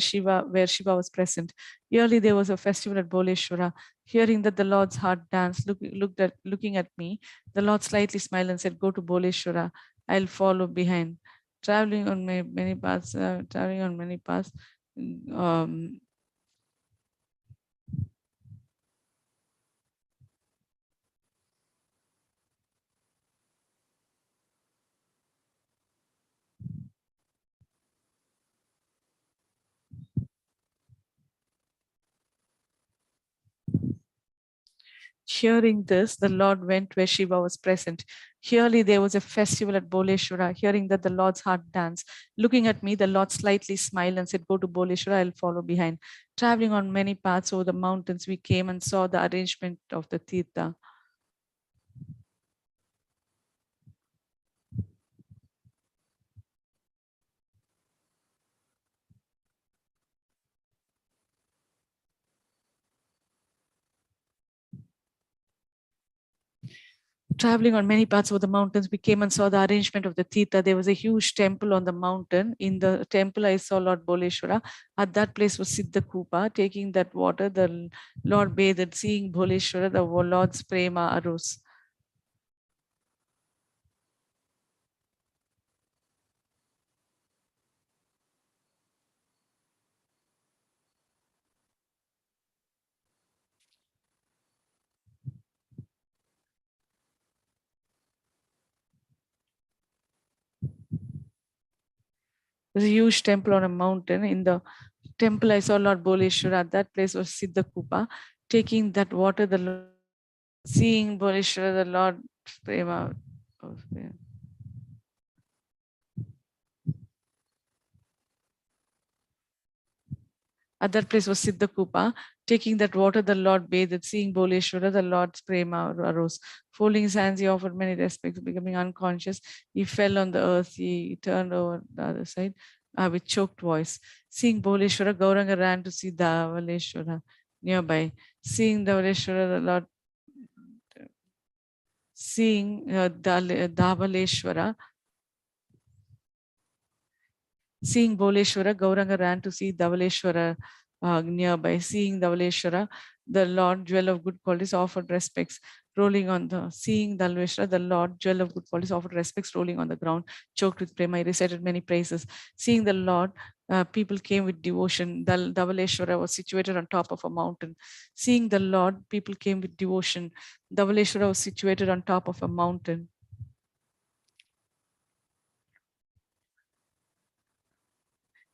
S1: where Shiva was present. Yearly there was a festival at Boleshwara. Hearing that the Lord's heart danced, looking at me, the Lord slightly smiled and said, "Go to Boleshwara. I'll follow behind." Traveling on many paths. Um, Hearing this, the Lord went where Shiva was present. Surely there was a festival at Boleshwara. Hearing that, the Lord's heart danced. Looking at me, the Lord slightly smiled and said, "Go to Boleshwara, I'll follow behind." Traveling on many paths over the mountains, we came and saw the arrangement of the Tirtha. Traveling on many parts of the mountains, we came and saw the arrangement of the Tirtha. There was a huge temple on the mountain. In the temple, I saw Lord Boleshwara. At that place was Siddhakupa. Taking that water, the Lord bathed. Seeing Boleshwara, the Lord's prema arose. There's a huge temple on a mountain. In the temple, I saw Lord Boleshwara. At that place was Siddhakupa. Taking that water, the Lord, seeing Boleshwara, the Lord prema. At that place was Siddhakupa. Taking that water, the Lord bathed. Seeing Boleshwara, the Lord's prema arose. Folding his hands, he offered many respects. Becoming unconscious, he fell on the earth. He turned over the other side with choked voice. Seeing Boleshwara, Gauranga ran to see Dhavaleshwara nearby. Seeing Dhavaleshwara, the Lord, seeing Dhavaleshwara, seeing Boleshwara, Gauranga ran to see Dhavaleshwara nearby. Seeing Dhavaleshwara, the Lord, jewel of good qualities, offered respects, rolling on the. Seeing Dhavaleshwara, the Lord, jewel of good qualities, offered respects, rolling on the ground, choked with prema. He recited many praises. Seeing the Lord, people came with devotion. Dhavaleshwara was situated on top of a mountain. Seeing the Lord, people came with devotion. Dhavaleshwara was situated on top of a mountain.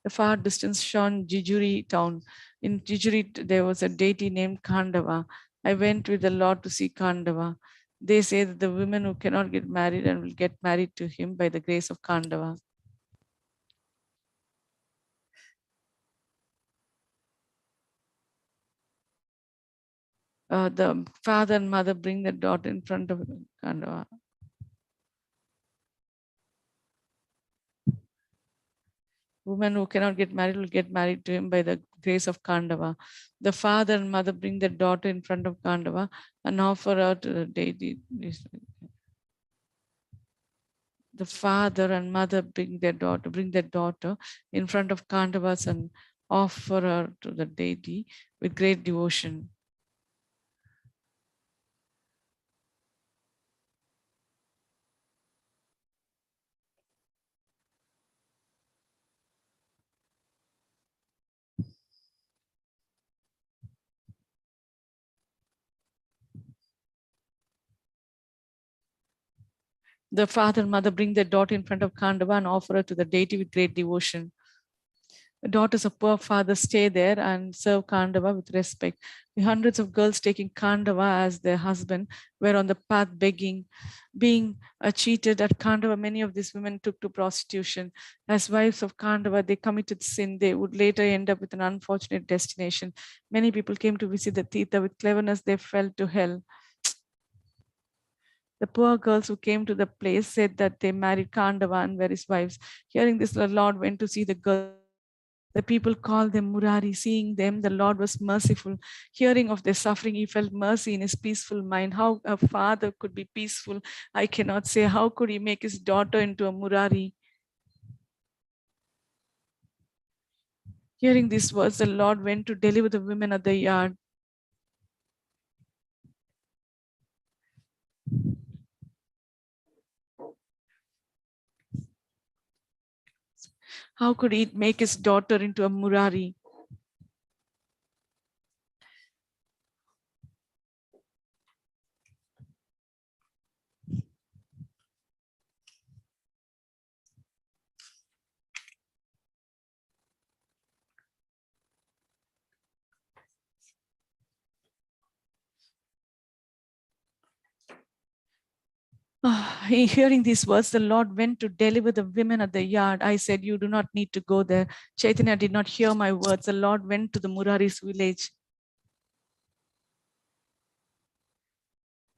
S1: The far distance shone Jijuri town. In Jijuri, there was a deity named Kandava. I went with the Lord to see Kandava. They say that the women who cannot get married and will get married to him by the grace of Kandava. The father and mother bring the daughter in front of Kandava. Women who cannot get married will get married to him by the grace of Kandava. The father and mother bring their daughter in front of Kandava and offer her to the deity. The father and mother bring their daughter in front of Kandavas and offer her to the deity with great devotion. The father and mother bring their daughter in front of Kandava and offer her to the deity with great devotion. The daughters of poor fathers stay there and serve Kandava with respect. The hundreds of girls taking Kandava as their husband were on the path begging, being cheated at Kandava. Many of these women took to prostitution. As wives of Kandava, they committed sin. They would later end up with an unfortunate destination. Many people came to visit the Tirtha. With cleverness, they fell to hell. The poor girls who came to the place said that they married Kandava and were his wives. Hearing this, the Lord went to see the girls. The people called them Murari. Seeing them, the Lord was merciful. Hearing of their suffering, he felt mercy in his peaceful mind. How a father could be peaceful, I cannot say. How could he make his daughter into a Murari? Hearing these words, the Lord went to deliver the women at the yard. How could he make his daughter into a Murari? Hearing these words, the Lord went to deliver the women at the yard. I said, you do not need to go there. Chaitanya did not hear my words. The Lord went to the Murari's village.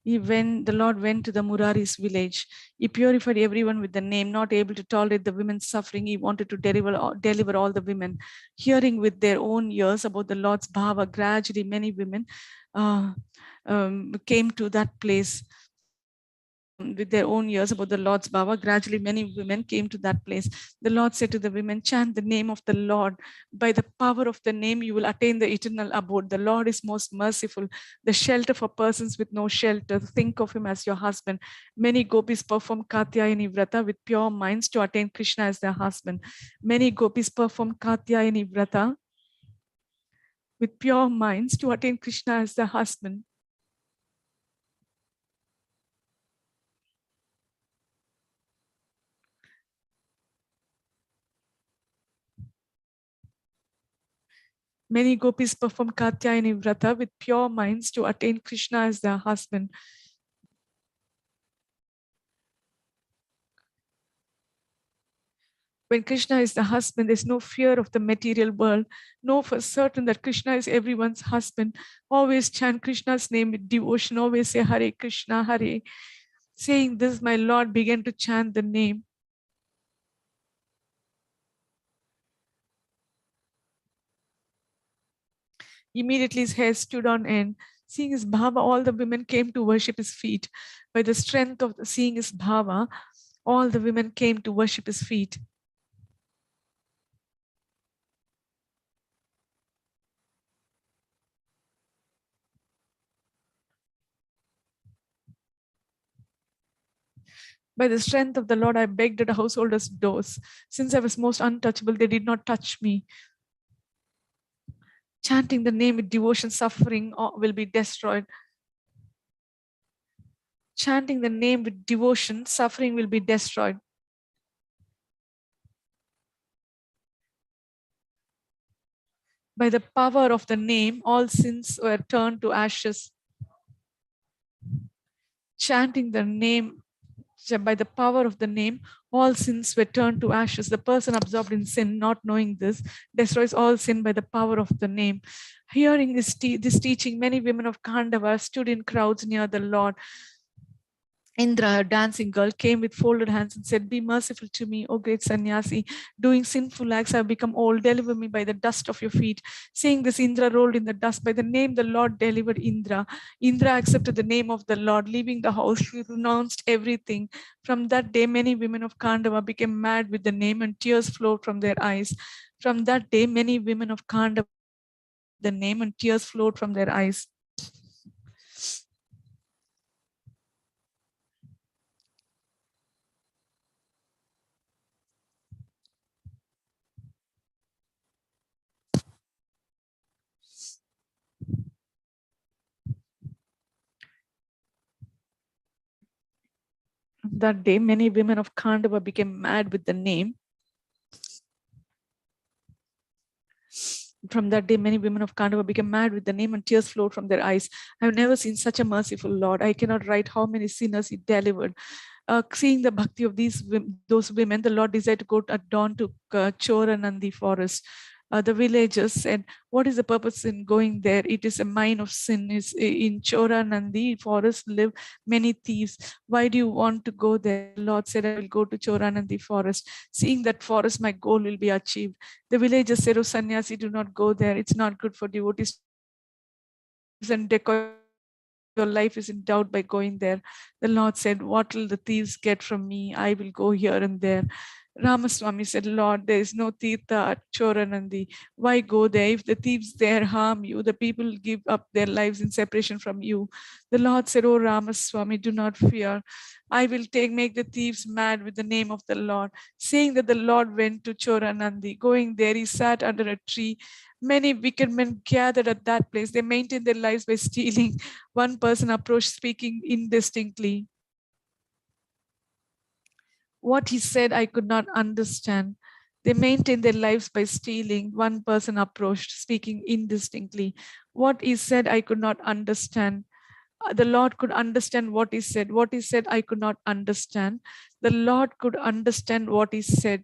S1: The Lord went to the Murari's village. He purified everyone with the name, not able to tolerate the women's suffering. He wanted to deliver all the women. Hearing with their own ears about the Lord's bhava, gradually many women came to that place. With their own ears about the Lord's bhava, gradually many women came to that place. The Lord said to the women, chant the name of the Lord. By the power of the name, you will attain the eternal abode. The Lord is most merciful, the shelter for persons with no shelter. Think of him as your husband. Many gopis perform Katyayani Vrata with pure minds to attain Krishna as their husband. Many gopis perform Katyayani Vrata with pure minds to attain Krishna as their husband. Many gopis perform Katyayani Vrata with pure minds to attain Krishna as their husband. When Krishna is the husband, there's no fear of the material world. Know for certain that Krishna is everyone's husband. Always chant Krishna's name with devotion. Always say Hare Krishna, Hare. Saying this, my Lord began to chant the name. Immediately his hair stood on end. Seeing his bhava, all the women came to worship his feet. By the strength of seeing his bhava, all the women came to worship his feet. By the strength of the Lord, I begged at a householder's doors. Since I was most untouchable, they did not touch me. Chanting the name with devotion, suffering will be destroyed. Chanting the name with devotion, suffering will be destroyed. By the power of the name, all sins were turned to ashes. Chanting the name, by the power of the name, all sins were turned to ashes. The person absorbed in sin, not knowing this, destroys all sin by the power of the name. Hearing this teaching, many women of Khandava stood in crowds near the Lord. Indra, a dancing girl, came with folded hands and said, be merciful to me, O great sannyasi. Doing sinful acts, I have become old. Deliver me by the dust of your feet. Saying this, Indra rolled in the dust. By the name the Lord delivered Indra. Indra accepted the name of the Lord. Leaving the house, she renounced everything. From that day, many women of Khandava became mad with the name and tears flowed from their eyes. From that day, many women of Khandava the name and tears flowed from their eyes. That day, many women of Khandava became mad with the name. From that day, many women of Khandava became mad with the name and tears flowed from their eyes. I have never seen such a merciful Lord. I cannot write how many sinners he delivered. Seeing the bhakti of those women, the Lord decided to go at dawn to Choranandi forest. The villagers said, what is the purpose in going there? It is a mine of sin. In Choranandi forest live many thieves. Why do you want to go there? The Lord said, I will go to Choranandi forest. Seeing that forest, my goal will be achieved. The villagers said, oh sannyasi, do not go there. It's not good for devotees and decoy. Your life is in doubt by going there. The Lord said, what will the thieves get from me? I will go here and there. Ramaswamy said, Lord, there is no Tirtha at Choranandi. Why go there? If the thieves there harm you, the people give up their lives in separation from you. The Lord said, oh Ramaswamy, do not fear. I will make the thieves mad with the name of the Lord. Saying that the Lord went to Choranandi. Going there, he sat under a tree. Many wicked men gathered at that place. They maintained their lives by stealing. One person approached speaking indistinctly. What he said, I could not understand. They maintained their lives by stealing. One person approached speaking indistinctly. What he said, I could not understand. The Lord could understand what he said. What he said, I could not understand. The Lord could understand what he said.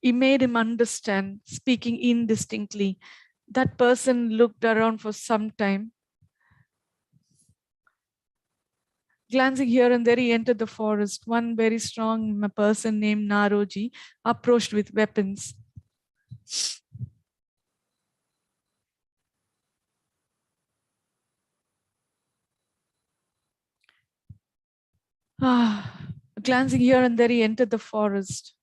S1: He made him understand, speaking indistinctly. That person looked around for some time. Glancing here and there, he entered the forest. One very strong person named Naroji approached with weapons. Glancing here and there, he entered the forest.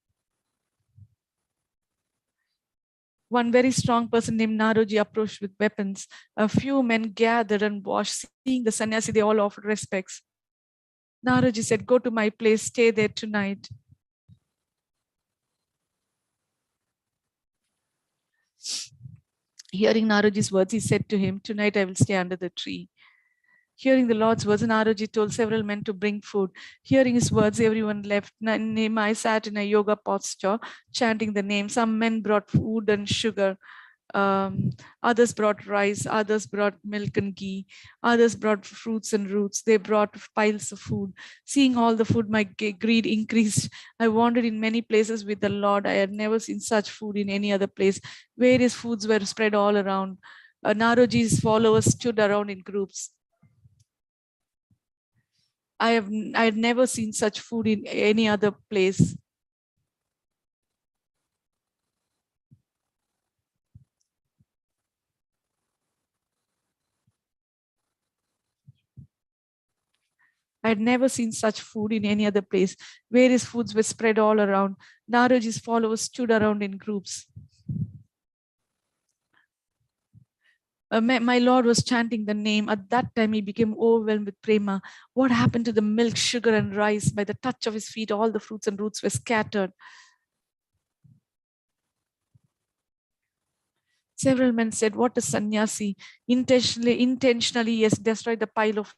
S1: One very strong person named Naroji approached with weapons. A few men gathered and watched. Seeing the sannyasi, they all offered respects. Naroji said, "Go to my place, stay there tonight." Hearing Naroji's words, he said to him, "Tonight I will stay under the tree." Hearing the Lord's words, Naroji told several men to bring food. Hearing his words, everyone left. I sat in a yoga posture, chanting the name. Some men brought food and sugar. Others brought rice, others brought milk and ghee, others brought fruits and roots. They brought piles of food. Seeing all the food, my greed increased. I wandered in many places with the Lord. I had never seen such food in any other place. Various foods were spread all around. Naroji's followers stood around in groups. I had never seen such food in any other place. I had never seen such food in any other place. Various foods were spread all around. Naroji's followers stood around in groups. My Lord was chanting the name. At that time, he became overwhelmed with prema. What happened to the milk, sugar, and rice? By the touch of his feet, all the fruits and roots were scattered. Several men said, "What a sannyasi! Intentionally, he has destroyed the pile of."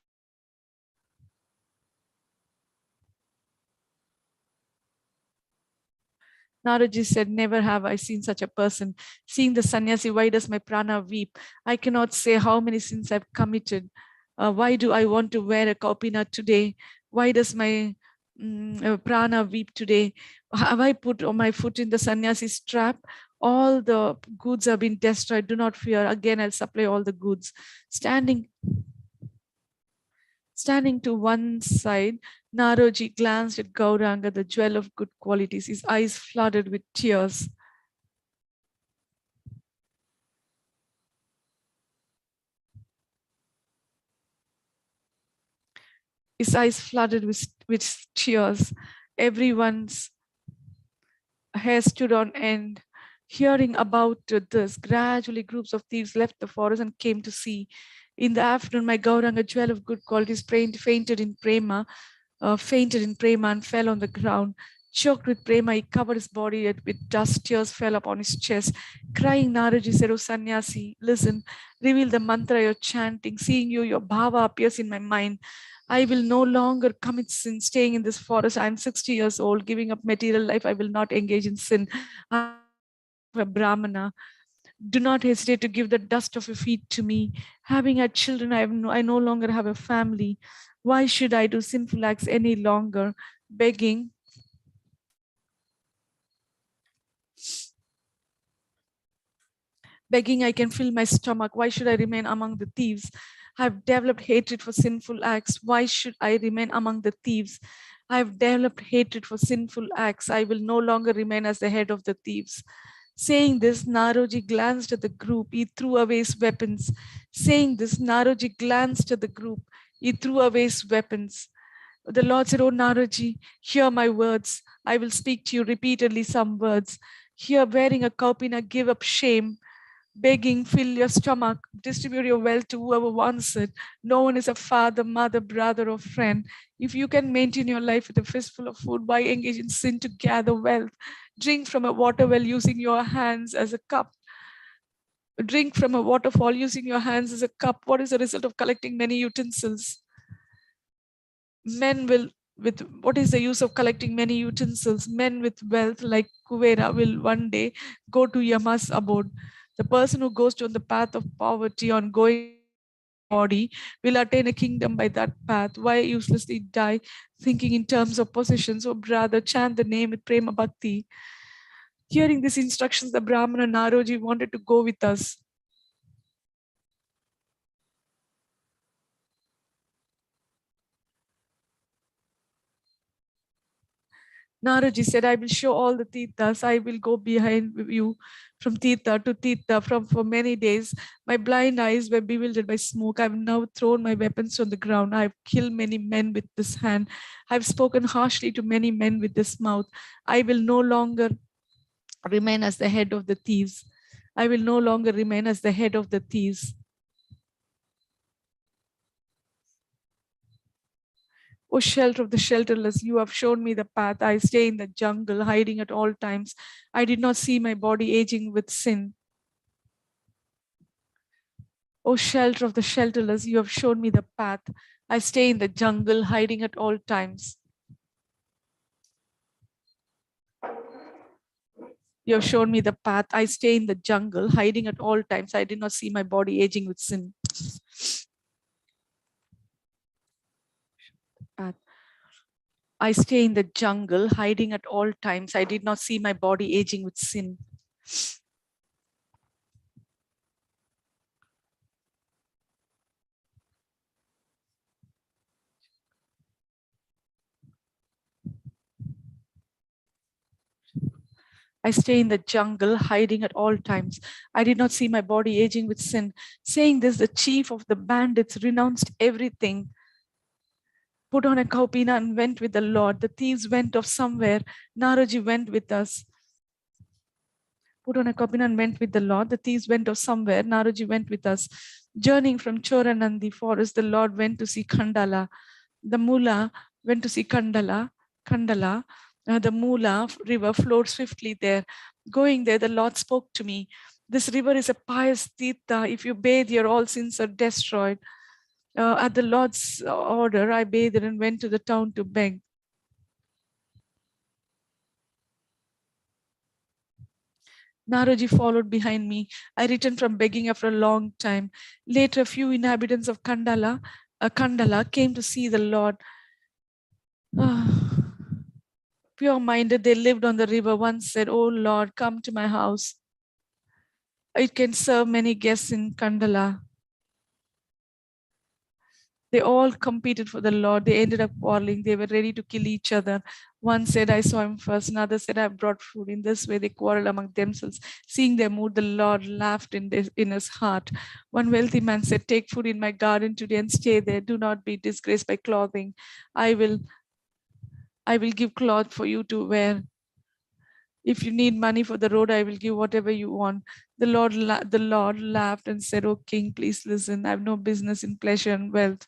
S1: Naraji said, "Never have I seen such a person. Seeing the sannyasi, why does my prana weep? I cannot say how many sins I've committed. Why do I want to wear a kaupina today? Why does my prana weep today? Have I put my foot in the sannyasi's trap? All the goods have been destroyed. Do not fear. Again, I'll supply all the goods." Standing to one side, Naroji glanced at Gauranga, the jewel of good qualities. His eyes flooded with tears. His eyes flooded with tears. Everyone's hair stood on end. Hearing about this, gradually groups of thieves left the forest and came to see. In the afternoon, my Gauranga, jewel of good qualities, fainted in prema and fell on the ground. Choked with prema, he covered his body with dust. Tears fell upon his chest. Crying, Naraji said, "Oh sannyasi, listen, reveal the mantra you're chanting. Seeing you, your bhava appears in my mind. I will no longer commit sin staying in this forest. I'm 60 years old, giving up material life. I will not engage in sin. I'm a Brahmana. Do not hesitate to give the dust of your feet to me. Having had children, I no longer have a family. Why should I do sinful acts any longer? Begging, I can fill my stomach. Why should I remain among the thieves? I've developed hatred for sinful acts. Why should I remain among the thieves? I've developed hatred for sinful acts. I will no longer remain as the head of the thieves." Saying this, Naroji glanced at the group. He threw away his weapons. Saying this, Naroji glanced at the group. He threw away his weapons. The Lord said, "Oh Naroji, hear my words. I will speak to you repeatedly some words. Here, wearing a kaupina, give up shame. Begging, fill your stomach, distribute your wealth to whoever wants it. No one is a father, mother, brother, or friend. If you can maintain your life with a fistful of food, why engage in sin to gather wealth? Drink from a water well using your hands as a cup. Drink from a waterfall using your hands as a cup. What is the result of collecting many utensils? Men will with what is the use of collecting many utensils? Men with wealth like Kuvera will one day go to Yama's abode. The person who goes on the path of poverty on going body will attain a kingdom by that path. Why uselessly die thinking in terms of possessions? Or rather chant the name with prema bhakti. Hearing these instructions, the Brahmana Naroji wanted to go with us. Naraji said, I will show all the Tirthas. I will go behind you from Tirtha to Tirtha for many days. My blind eyes were bewildered by smoke. I have now thrown my weapons on the ground. I have killed many men with this hand. I have spoken harshly to many men with this mouth. I will no longer remain as the head of the thieves. I will no longer remain as the head of the thieves. O shelter of the shelterless, you have shown me the path. I stay in the jungle, hiding at all times. I did not see my body aging with sin. O shelter of the shelterless, you have shown me the path. I stay in the jungle, hiding at all times. You have shown me the path. I stay in the jungle, hiding at all times. I did not see my body aging with sin. Path. I stay in the jungle, hiding at all times. I did not see my body aging with sin. I stay in the jungle, hiding at all times. I did not see my body aging with sin. Saying this, the chief of the bandits renounced everything, put on a kaupina and went with the Lord. The thieves went off somewhere. Naraji went with us. Put on a kaupina and went with the Lord. The thieves went off somewhere. Naraji went with us. Journeying from Choranandi forest, the Lord went to see Khandala. The Mula went to see Khandala. The Mula river flowed swiftly there. Going there, the Lord spoke to me. This river is a pious tirtha. If you bathe, your all sins are destroyed. At the Lord's order, I bathed and went to the town to beg. Naraji followed behind me. I returned from begging after a long time. Later, a few inhabitants of Khandala came to see the Lord. Pure-minded, they lived on the river. One said, "Oh Lord, come to my house. It can serve many guests in Khandala." They all competed for the Lord. They ended up quarreling. They were ready to kill each other. One said, "I saw him first." Another said, "I brought food." In this way, they quarreled among themselves. Seeing their mood, the Lord laughed in his heart. One wealthy man said, "Take food in my garden today and stay there. Do not be disgraced by clothing. I will give cloth for you to wear. If you need money for the road, I will give whatever you want." The Lord laughed and said, "O king, please listen. I have no business in pleasure and wealth.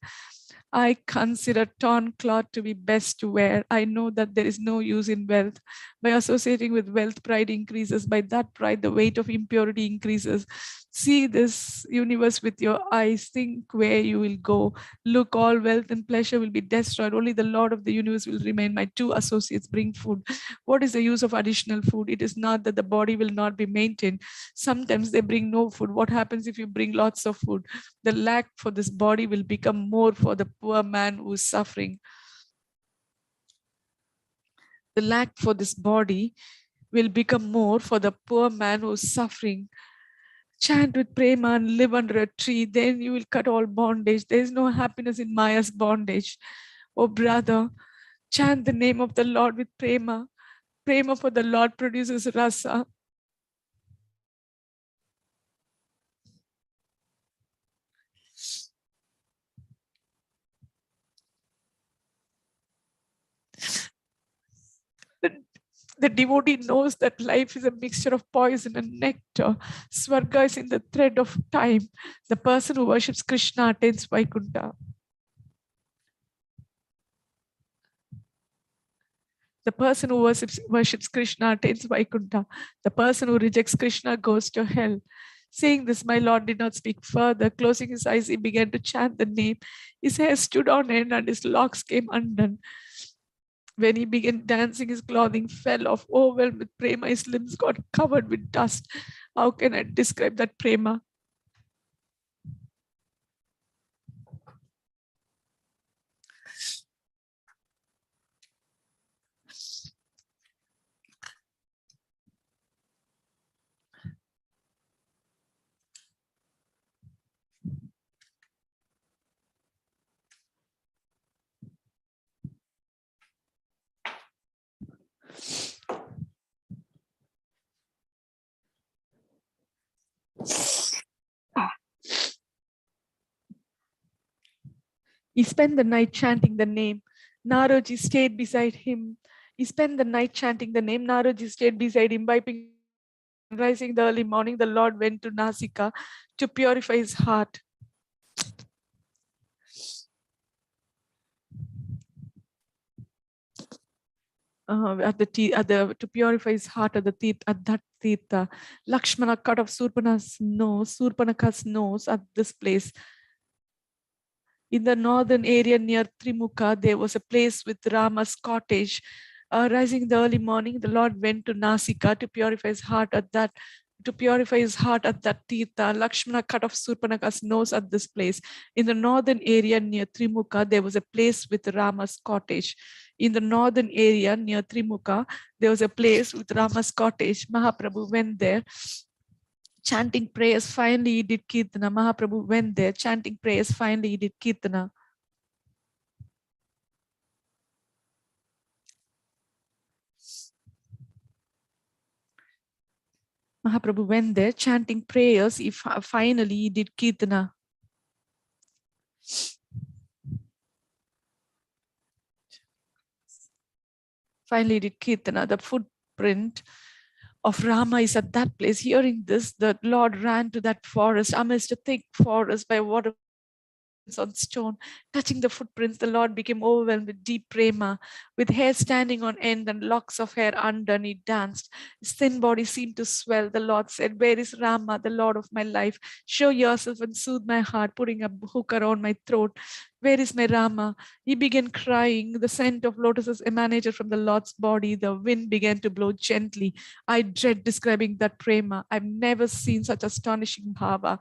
S1: I consider torn cloth to be best to wear. I know that there is no use in wealth. By associating with wealth, pride increases. By that pride, the weight of impurity increases. See this universe with your eyes. Think where you will go. Look, all wealth and pleasure will be destroyed. Only the Lord of the universe will remain. My two associates bring food. What is the use of additional food? It is not that the body will not be maintained. Sometimes they bring no food. What happens if you bring lots of food? The lack for this body will become more for the poor man who is suffering. The lack for this body will become more for the poor man who is suffering. Chant with prema and live under a tree, then you will cut all bondage. There is no happiness in Maya's bondage. Oh brother, chant the name of the Lord with prema. Prema for the Lord produces rasa. The devotee knows that life is a mixture of poison and nectar. Swarga is in the thread of time. The person who worships Krishna attains Vaikuntha. The person who worships Krishna attains Vaikuntha. The person who rejects Krishna goes to hell. Saying this, my Lord did not speak further. Closing his eyes, he began to chant the name. His hair stood on end and his locks came undone. When he began dancing, his clothing fell off, overwhelmed with prema. His limbs got covered with dust. How can I describe that prema? He spent the night chanting the name. Naroji stayed beside him. He spent the night chanting the name. Naroji stayed beside him, wiping. Rising the early morning, the Lord went to Nasika to purify his heart. To purify his heart at that tirtha. Lakshmana cut off Surpanaka's nose at this place. In the northern area near Trimukha, there was a place with Rama's cottage. Rising in the early morning, the Lord went to Nasika to purify his heart at that tirtha. Lakshmana cut off Surpanaka's nose at this place. In the northern area near Trimukha, there was a place with Rama's cottage. In the northern area near Trimukha, there was a place with Rama's cottage. Mahaprabhu went there chanting prayers. Finally, he did Kirtana. Mahaprabhu went there chanting prayers. Finally, he did Kirtana. Mahaprabhu went there chanting prayers. Finally, he did Kirtana. Finally, he did Kirtana. The footprint of Rama is at that place. Hearing this, the Lord ran to that forest, amidst a thick forest by water on stone. Touching the footprints, the Lord became overwhelmed with deep prema. With hair standing on end and locks of hair undone, he danced. His thin body seemed to swell. The Lord said, "Where is Rama, the Lord of my life? Show yourself and soothe my heart," putting a hook around my throat. "Where is my Rama?" He began crying. The scent of lotuses emanated from the Lord's body. The wind began to blow gently. I dread describing that prema. I've never seen such astonishing bhava.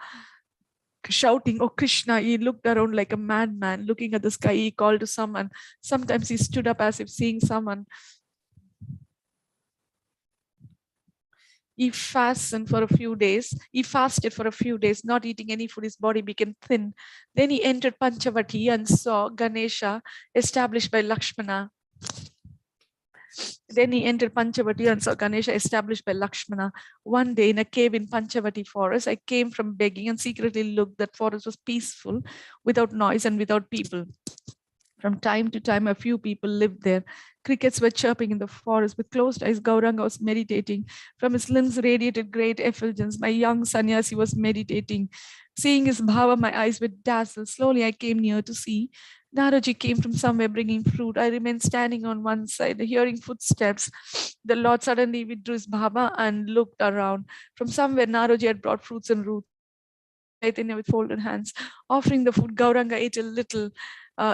S1: Shouting, "Oh Krishna," he looked around like a madman. Looking at the sky, he called to someone. Sometimes he stood up as if seeing someone. He fasted for a few days. Not eating any food. His body became thin. Then he entered Panchavati and saw Ganesha established by Lakshmana. Established by Lakshmana. One day in a cave in Panchavati forest, I came from begging and secretly looked. That forest was peaceful, without noise and without people. From time to time, a few people lived there. Crickets were chirping in the forest. With closed eyes, Gauranga was meditating. From his limbs radiated great effulgence. My young sannyasi was meditating. Seeing his bhava, my eyes were dazzled. Slowly, I came near to see. Naraji came from somewhere bringing fruit. I remained standing on one side, hearing footsteps. The Lord suddenly withdrew his bhava and looked around. From somewhere, Naraji had brought fruits and roots. Chaitanya with folded hands, offering the food. Gauranga ate a little.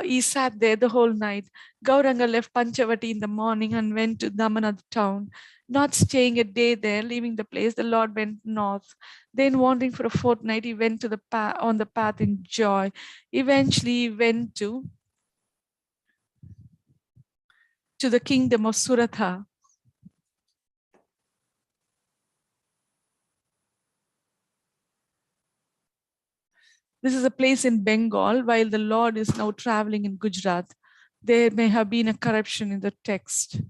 S1: He sat there the whole night. Gauranga left Panchavati in the morning and went to Damana town. Not staying a day there, leaving the place, the Lord went north. Then, wandering for a fortnight, he went to on the path in joy. Eventually, he went to the kingdom of Suratha. This is a place in Bengal, while the Lord is now traveling in Gujarat. There may have been a corruption in the text.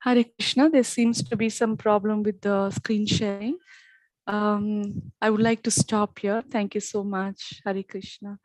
S1: Hare Krishna, there seems to be some problem with the screen sharing. I would like to stop here. Thank you so much. Hare Krishna.